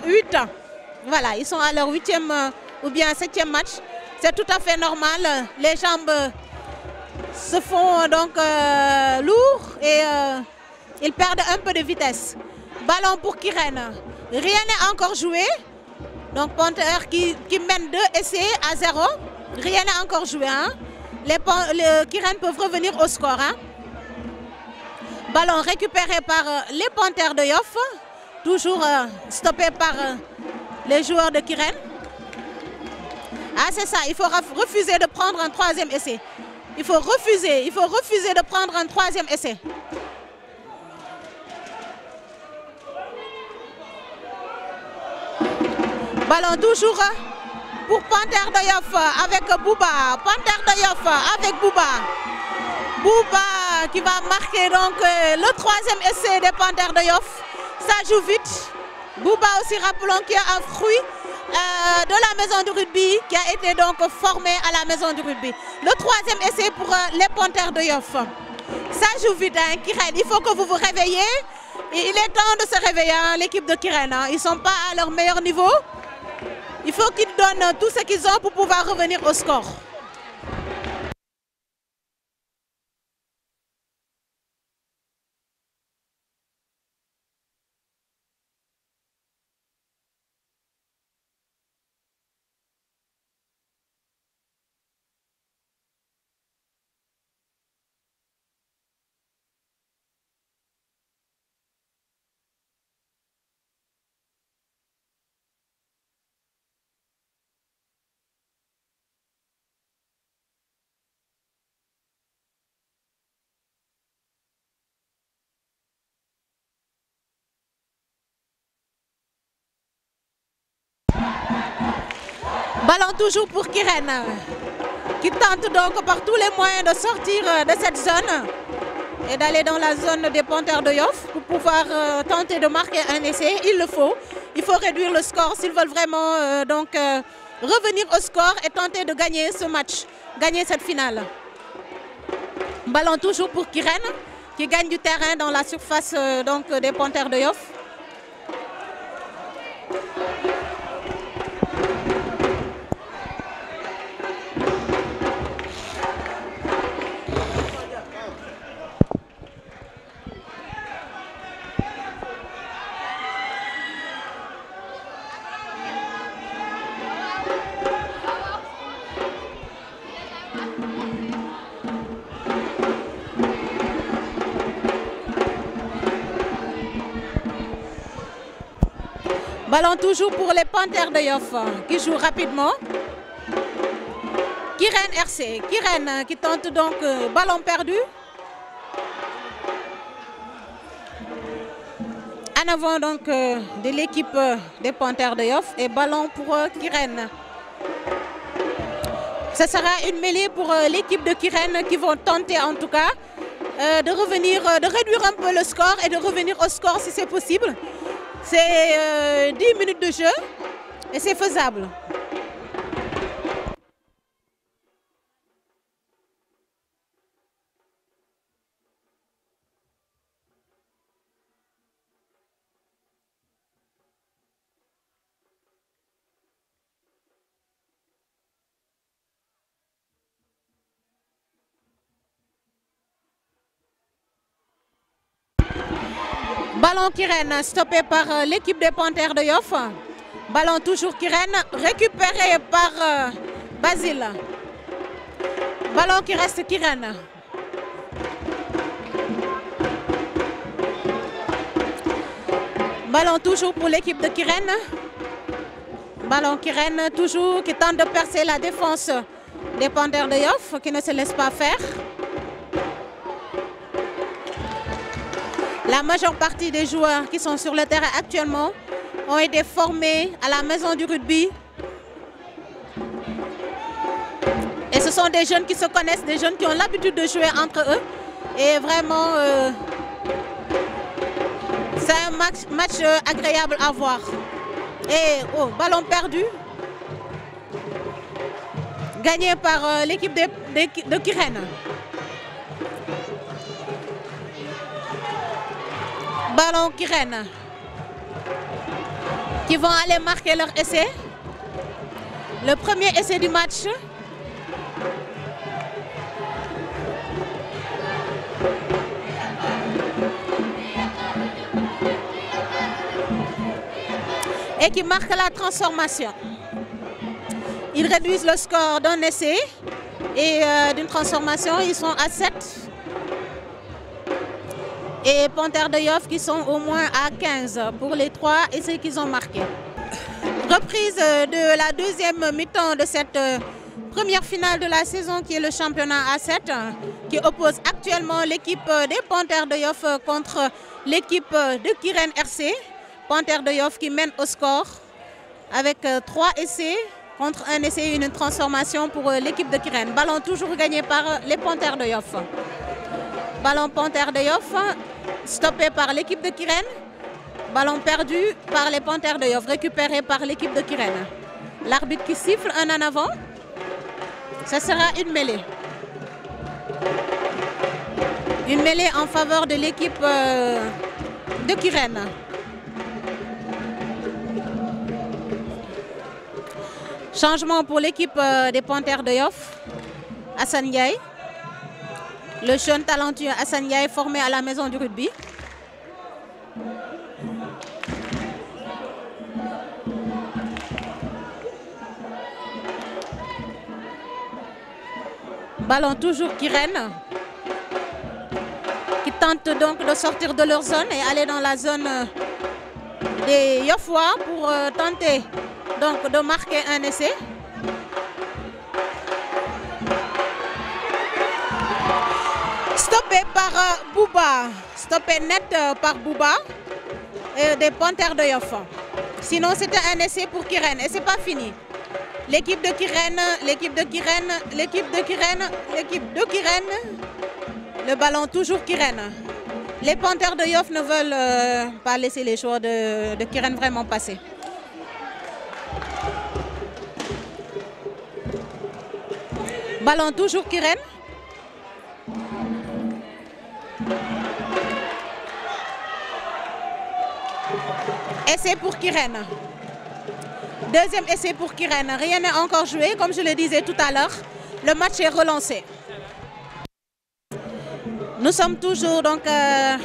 8 ans. Voilà, ils sont à leur 8e ou bien 7e match. C'est tout à fait normal. Les jambes se font donc lourds et ils perdent un peu de vitesse. Ballon pour Kirène. Rien n'est encore joué. Donc Panthères qui mène 2 essais à 0. Rien n'est encore joué. Hein. Les Kirène peuvent revenir au score. Hein. Ballon récupéré par les Panthères de Yoff. Toujours stoppé par les joueurs de Kirène. Ah c'est ça, il faut refuser de prendre un 3e essai. Il faut refuser de prendre un 3e essai. Ballon toujours pour Panthères de Yoff avec Bouba. Panthères de Yoff avec Bouba. Bouba qui va marquer donc le 3e essai des Panthères de Yoff. Ça joue vite. Bouba aussi, rappelons qu'il y a un fruit de la maison du rugby qui a été donc formé à la maison du rugby. Le 3e essai pour les Panthères de Yoff. Ça joue vite, hein, Kirène. Il faut que vous vous réveillez. Et il est temps de se réveiller, hein, l'équipe de Kirène. Hein. Ils ne sont pas à leur meilleur niveau. Il faut qu'ils donnent tout ce qu'ils ont pour pouvoir revenir au score. Ballon toujours pour Kirène, qui tente donc par tous les moyens de sortir de cette zone et d'aller dans la zone des Panthères de Yoff pour pouvoir tenter de marquer un essai. Il le faut. Il faut réduire le score s'ils veulent vraiment revenir au score et tenter de gagner ce match, gagner cette finale. Ballon toujours pour Kirène, qui gagne du terrain dans la surface donc des Panthères de Yoff. Ballon toujours pour les Panthères de Yoff qui jouent rapidement. Kirène RC, Kirène qui tente donc ballon perdu. En avant donc de l'équipe des Panthères de Yoff et ballon pour Kirène. Ce sera une mêlée pour l'équipe de Kirène qui vont tenter en tout cas de revenir, de réduire un peu le score et de revenir au score si c'est possible. C'est 10 minutes de jeu et c'est faisable. Ballon Kirène stoppé par l'équipe des Panthères de Yoff. Ballon toujours Kirène récupéré par Basile. Ballon qui reste Kirène. Ballon toujours pour l'équipe de Kirène. Ballon Kirène toujours qui tente de percer la défense des Panthères de Yoff, qui ne se laisse pas faire. La majeure partie des joueurs qui sont sur le terrain actuellement ont été formés à la maison du rugby. Et ce sont des jeunes qui se connaissent, des jeunes qui ont l'habitude de jouer entre eux. Et vraiment, c'est un match agréable à voir. Et ballon perdu. Gagné par l'équipe de Kirène. Ballon Kirène. Qui vont aller marquer leur essai. Le premier essai du match. Et qui marque la transformation. Ils réduisent le score d'un essai et d'une transformation, ils sont à 7. Et Panthères de Yoff qui sont au moins à 15 pour les 3 essais qu'ils ont marqués. Reprise de la deuxième mi-temps de cette première finale de la saison qui est le championnat A7 qui oppose actuellement l'équipe des Panthères de Yoff contre l'équipe de Kirène RC. Panthères de Yoff qui mène au score avec 3 essais contre un essai et une transformation pour l'équipe de Kirène. Ballon toujours gagné par les Panthères de Yoff. Ballon Panthères de Yoff stoppé par l'équipe de Kirène. Ballon perdu par les Panthères de Yoff, récupéré par l'équipe de Kirène. L'arbitre qui siffle un en avant. Ce sera une mêlée. Une mêlée en faveur de l'équipe de Kirène. Changement pour l'équipe des Panthères de Yoff. Hassan Ndiaye. Le jeune talentueux Hassan Ndiaye formé à la maison du rugby. Ballon toujours Kirène. Qui tente donc de sortir de leur zone et aller dans la zone des Yoffois pour tenter donc de marquer un essai. Stoppé par Bouba, stoppé net par Bouba des Panthères de Yoff. Sinon c'était un essai pour Kirène et c'est pas fini. L'équipe de Kirène, l'équipe de Kirène, l'équipe de Kirène, l'équipe de Kirène. Le ballon toujours Kirène. Les Panthères de Yoff ne veulent pas laisser les joueurs de Kirène vraiment passer. Ballon toujours Kirène. Essai pour Kirène. Deuxième essai pour Kirène. Rien n'est encore joué, comme je le disais tout à l'heure. Le match est relancé. Nous sommes toujours donc à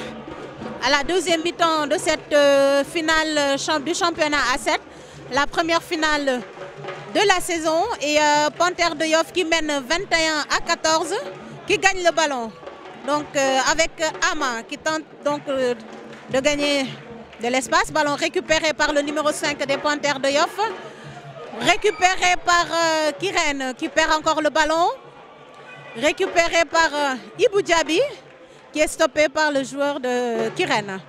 la deuxième mi-temps de cette finale du championnat A7. La première finale de la saison. Et Panthères de Yoff qui mène 21-14, qui gagne le ballon. Donc avec Ama qui tente donc de gagner de l'espace. Ballon récupéré par le numéro 5 des Panthères de Yoff. Récupéré par Kirène qui perd encore le ballon. Récupéré par Ibou Djabi qui est stoppé par le joueur de Kirène.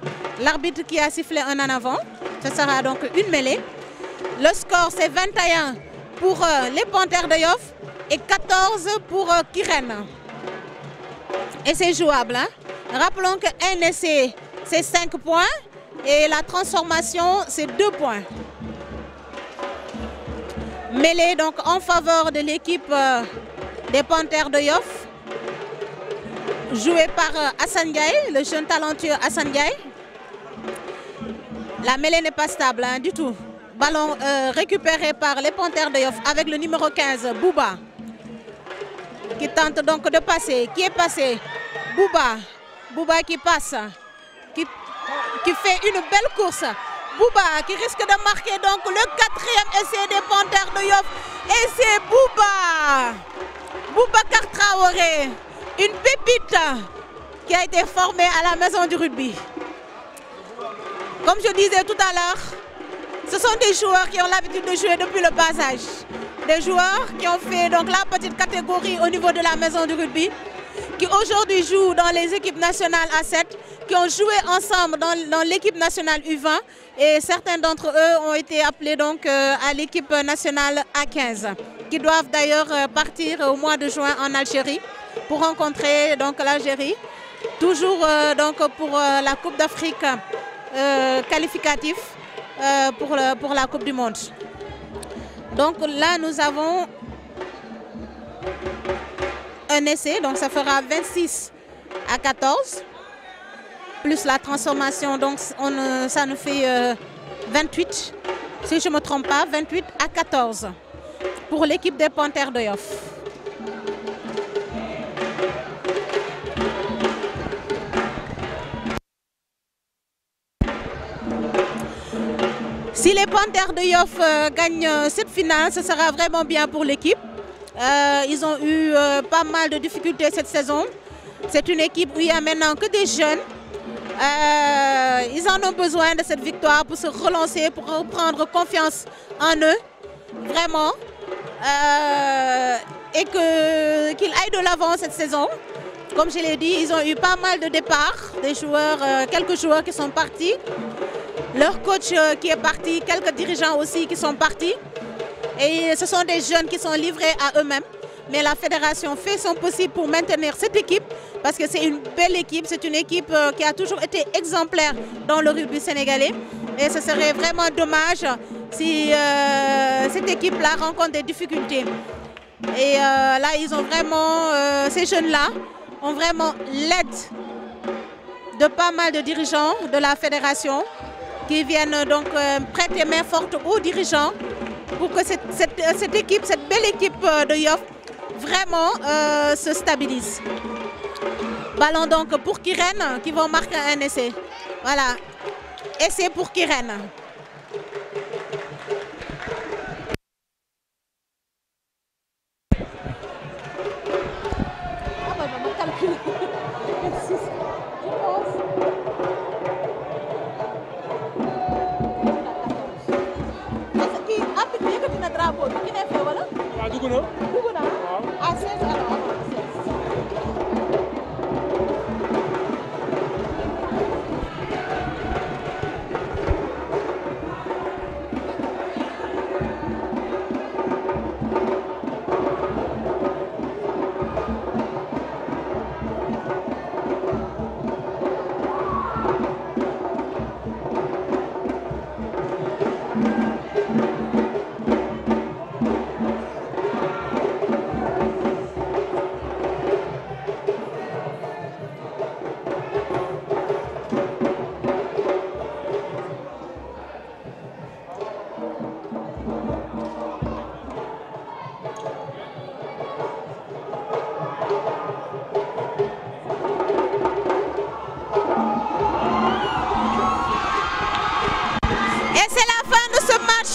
L'arbitre qui a sifflé un en avant. Ce sera donc une mêlée. Le score c'est 21 pour les Panthères de Yoff et 14 pour Kirène. Et c'est jouable. Hein? Rappelons qu'un essai c'est 5 points. Et la transformation, c'est 2 points. Mêlée donc en faveur de l'équipe des Panthères de Yoff. Joué par Hassan Ndiaye, le jeune talentueux Hassan Ndiaye. La mêlée n'est pas stable hein, du tout. Ballon récupéré par les Panthères de Yoff avec le numéro 15, Bouba. Qui tente donc de passer. Qui est passé? Bouba. Bouba qui passe. Qui fait une belle course. Bouba qui risque de marquer donc le 4e essai des Panthères de Yoff. Et c'est Bouba. Boubacar Traoré. Une pépite qui a été formée à la maison du rugby. Comme je disais tout à l'heure, ce sont des joueurs qui ont l'habitude de jouer depuis le passage. Des joueurs qui ont fait donc la petite catégorie au niveau de la maison du rugby, qui aujourd'hui jouent dans les équipes nationales A7, qui ont joué ensemble dans l'équipe nationale U20 et certains d'entre eux ont été appelés donc à l'équipe nationale A15, qui doivent d'ailleurs partir au mois de juin en Algérie pour rencontrer donc l'Algérie, toujours donc pour la Coupe d'Afrique qualificative pour la Coupe du Monde. Donc là nous avons un essai, donc ça fera 26 à 14, plus la transformation, donc ça nous fait 28, si je ne me trompe pas, 28 à 14 pour l'équipe des Panthères de Yoff. Si les Panthères de Yoff gagnent cette finale, ce sera vraiment bien pour l'équipe. Ils ont eu pas mal de difficultés cette saison. C'est une équipe où il n'y a maintenant que des jeunes. Ils en ont besoin de cette victoire pour se relancer, pour reprendre confiance en eux, vraiment. Et qu'ils aillent de l'avant cette saison. Comme je l'ai dit, ils ont eu pas mal de départs, des joueurs, quelques joueurs qui sont partis. Leur coach qui est parti, quelques dirigeants aussi qui sont partis. Et ce sont des jeunes qui sont livrés à eux-mêmes. Mais la fédération fait son possible pour maintenir cette équipe parce que c'est une belle équipe. C'est une équipe qui a toujours été exemplaire dans le rugby sénégalais. Et ce serait vraiment dommage si cette équipe-là rencontre des difficultés. Et là, ils ont vraiment, ces jeunes-là ont vraiment l'aide de pas mal de dirigeants de la fédération qui viennent donc prêter main forte aux dirigeants pour que cette équipe, cette belle équipe de Yoff, vraiment se stabilise. Ballon donc pour Kiren qui vont marquer un essai. Voilà, essai pour Kiren.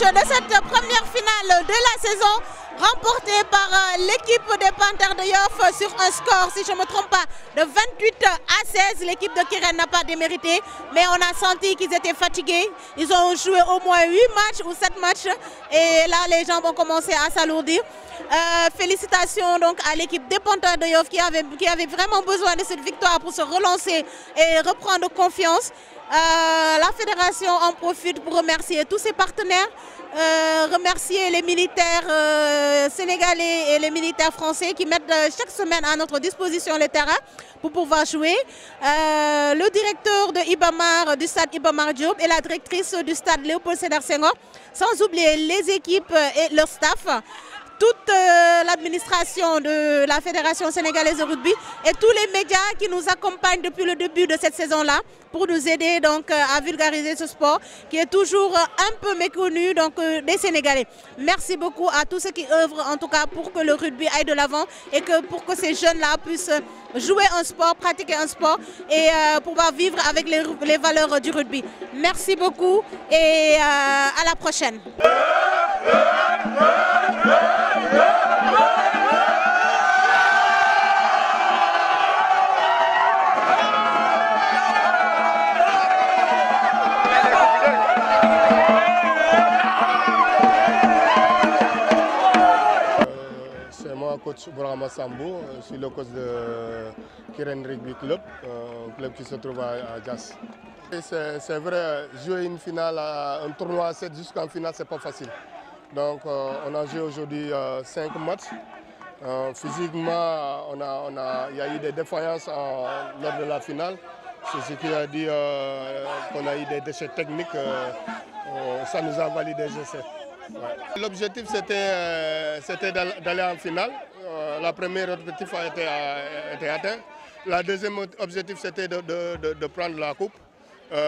De cette première finale de la saison remportée par l'équipe des Panthères de Yoff sur un score, si je ne me trompe pas, de 28 à 16. L'équipe de Kiren n'a pas démérité, mais on a senti qu'ils étaient fatigués. Ils ont joué au moins 8 matchs ou 7 matchs et là les gens vont commencer à s'alourdir. Félicitations donc à l'équipe des Panthères de Yoff qui avait vraiment besoin de cette victoire pour se relancer et reprendre confiance. La fédération en profite pour remercier tous ses partenaires, remercier les militaires sénégalais et les militaires français qui mettent chaque semaine à notre disposition les terrains pour pouvoir jouer. Le directeur de Ibamar, du stade Ibamar Diop et la directrice du stade Léopold Sédar Senghor, sans oublier les équipes et leur staff. Toute l'administration de la Fédération sénégalaise de rugby et tous les médias qui nous accompagnent depuis le début de cette saison-là pour nous aider donc à vulgariser ce sport qui est toujours un peu méconnu donc, des Sénégalais. Merci beaucoup à tous ceux qui œuvrent en tout cas pour que le rugby aille de l'avant et que pour que ces jeunes-là puissent jouer un sport, pratiquer un sport et pouvoir vivre avec les valeurs du rugby. Merci beaucoup et à la prochaine. moi, coach Bourama Sambou, je suis le coach de Kiren Rugby Club, un club qui se trouve à Diass. C'est vrai, jouer une finale, un tournoi à 7 jusqu'en finale, c'est pas facile. Donc on a joué aujourd'hui 5 matchs. Physiquement, il y a eu des défaillances lors de la finale. C'est ce qui a dit qu'on a eu des déchets techniques. Ça nous a valu des essais. Ouais. L'objectif, c'était d'aller en finale. La première objectif a été atteint. La deuxième objectif, c'était de prendre la coupe.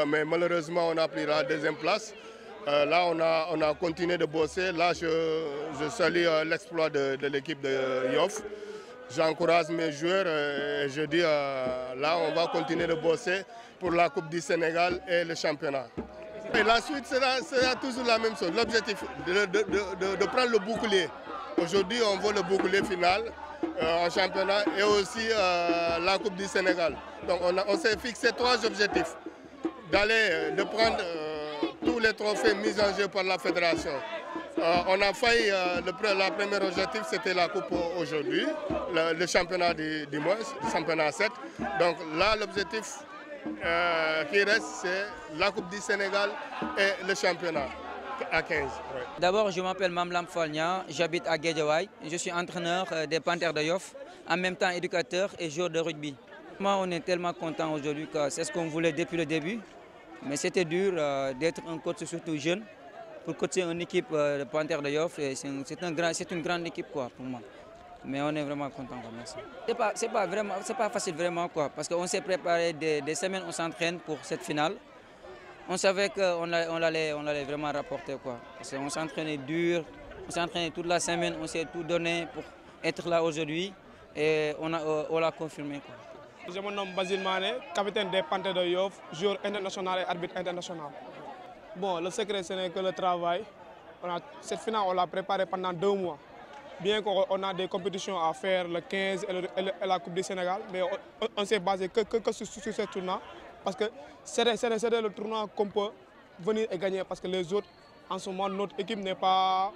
Mais malheureusement, on a pris la deuxième place. Là, on a continué de bosser. Là, je salue l'exploit de l'équipe de Yoff. J'encourage mes joueurs et je dis là, on va continuer de bosser pour la Coupe du Sénégal et le championnat. Et la suite sera toujours la même chose. L'objectif de prendre le bouclier. Aujourd'hui, on veut le bouclier final en championnat et aussi la Coupe du Sénégal. Donc, on s'est fixé 3 objectifs. De prendre tous les trophées mis en jeu par la fédération. On a failli, la première objectif c'était la coupe aujourd'hui, le championnat du mois, le championnat 7. Donc là l'objectif qui reste c'est la coupe du Sénégal et le championnat à 15. Ouais. D'abord je m'appelle Mamlam Falnia, j'habite à Guédiawaye, je suis entraîneur des Panthères de Yoff, en même temps éducateur et joueur de rugby. Moi on est tellement content aujourd'hui que c'est ce qu'on voulait depuis le début, mais c'était dur d'être un coach surtout jeune. Pour coacher une équipe de Panthères de Yoff, c'est une grande équipe quoi, pour moi. Mais on est vraiment content. C'est pas facile vraiment quoi, parce qu'on s'est préparé des semaines, on s'entraîne pour cette finale. On savait qu'on allait vraiment rapporter quoi. Parce qu'on s'entraînait dur, on s'est entraîné toute la semaine, on s'est tout donné pour être là aujourd'hui et on l'a confirmé quoi. Je me nomme Basile Mané, capitaine des Panthères de Yoff, joueur international et arbitre international. Bon, le secret, ce n'est que le travail. Cette finale, on l'a préparée pendant 2 mois. Bien qu'on a des compétitions à faire, le 15 et la Coupe du Sénégal, mais on s'est basé que sur ce tournoi. Parce que c'est le tournoi qu'on peut venir et gagner. Parce que les autres, en ce moment, notre équipe n'est pas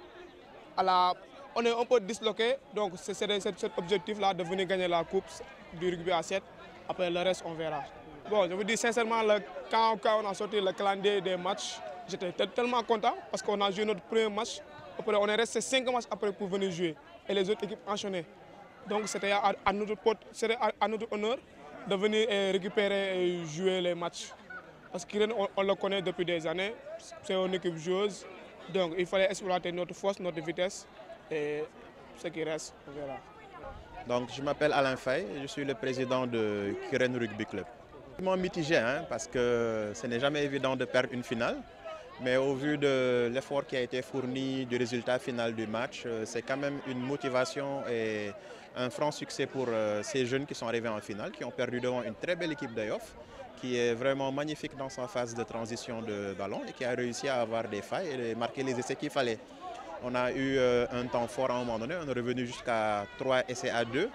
à la... On est un peu disloqué. Donc c'est cet objectif-là de venir gagner la Coupe du rugby à 7. Après le reste, on verra. Bon, je vous dis sincèrement, quand on a sorti le calendrier des matchs, j'étais tellement content parce qu'on a joué notre premier match. Après, on est resté 5 matchs après pour venir jouer. Et les autres équipes enchaînaient. Donc c'était à notre honneur de venir récupérer et jouer les matchs. Parce qu'on le connaît depuis des années. C'est une équipe joueuse. Donc il fallait exploiter notre force, notre vitesse. Et ce qui reste, on verra. Donc je m'appelle Alain Faye, je suis le président de Kiren Rugby Club. Mitigé hein, parce que ce n'est jamais évident de perdre une finale, mais au vu de l'effort qui a été fourni, du résultat final du match, c'est quand même une motivation et un franc succès pour ces jeunes qui sont arrivés en finale, qui ont perdu devant une très belle équipe de Yoff, qui est vraiment magnifique dans sa phase de transition de ballon et qui a réussi à avoir des failles et marquer les essais qu'il fallait. On a eu un temps fort à un moment donné, on est revenu jusqu'à 3 essais à 2.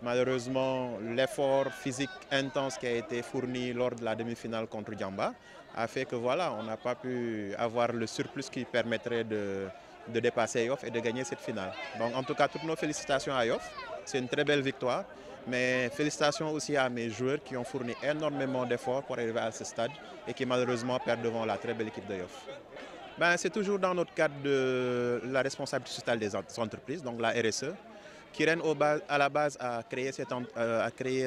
Malheureusement, l'effort physique intense qui a été fourni lors de la demi-finale contre Djamba a fait que voilà, on n'a pas pu avoir le surplus qui permettrait de dépasser Yoff et de gagner cette finale. Donc en tout cas, toutes nos félicitations à Yoff. C'est une très belle victoire. Mais félicitations aussi à mes joueurs qui ont fourni énormément d'efforts pour arriver à ce stade et qui malheureusement perdent devant la très belle équipe de Yoff. C'est toujours dans notre cadre de la responsabilité sociale des entreprises, donc la RSE. Kiren à la base a créé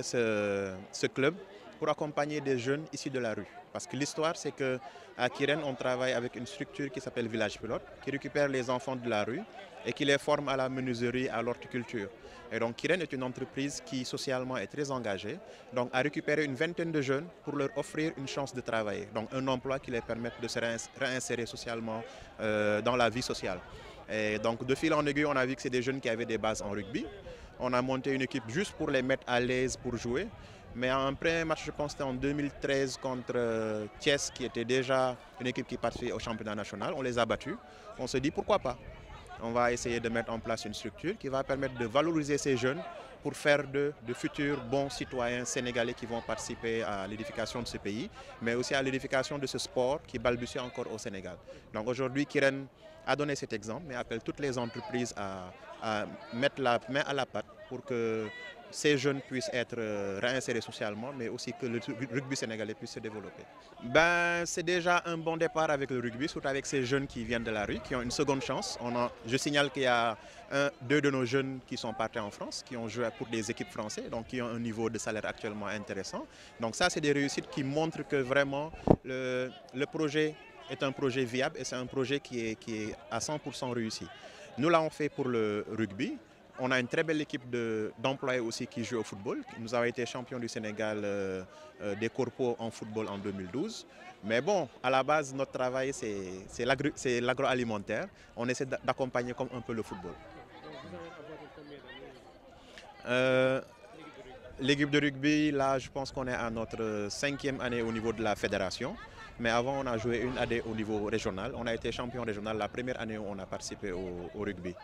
ce club pour accompagner des jeunes issus de la rue. Parce que l'histoire, c'est qu'à Kiren, on travaille avec une structure qui s'appelle Village Pilote, qui récupère les enfants de la rue et qui les forme à la menuiserie, à l'horticulture. Et donc Kiren est une entreprise qui socialement est très engagée, donc a récupéré une vingtaine de jeunes pour leur offrir une chance de travailler, donc un emploi qui les permette de se réinsérer socialement dans la vie sociale. Et donc de fil en aiguille, on a vu que c'est des jeunes qui avaient des bases en rugby. On a monté une équipe juste pour les mettre à l'aise pour jouer. Mais en premier match, je pense que c'était en 2013 contre Thiès, qui était déjà une équipe qui participait au championnat national. On les a battus. On se dit pourquoi pas. On va essayer de mettre en place une structure qui va permettre de valoriser ces jeunes pour faire de futurs bons citoyens sénégalais qui vont participer à l'édification de ce pays, mais aussi à l'édification de ce sport qui balbutie encore au Sénégal. Donc aujourd'hui, Kiren a donné cet exemple, mais appelle toutes les entreprises à mettre la main à la pâte pour que ces jeunes puissent être réinsérés socialement, mais aussi que le rugby sénégalais puisse se développer. Ben, c'est déjà un bon départ avec le rugby, surtout avec ces jeunes qui viennent de la rue, qui ont une seconde chance. Je signale qu'il y a deux de nos jeunes qui sont partis en France, qui ont joué pour des équipes françaises, donc qui ont un niveau de salaire actuellement intéressant. Donc ça, c'est des réussites qui montrent que vraiment le projet est un projet viable et c'est un projet qui est à 100% réussi. Nous l'avons fait pour le rugby. On a une très belle équipe d'employés aussi qui jouent au football. Nous avons été champions du Sénégal des corpos en football en 2012. Mais bon, à la base, notre travail, c'est l'agroalimentaire. On essaie d'accompagner comme un peu le football. L'équipe de rugby, là, je pense qu'on est à notre 5e année au niveau de la fédération. Mais avant, on a joué une année au niveau régional. On a été champion régional la première année où on a participé au rugby.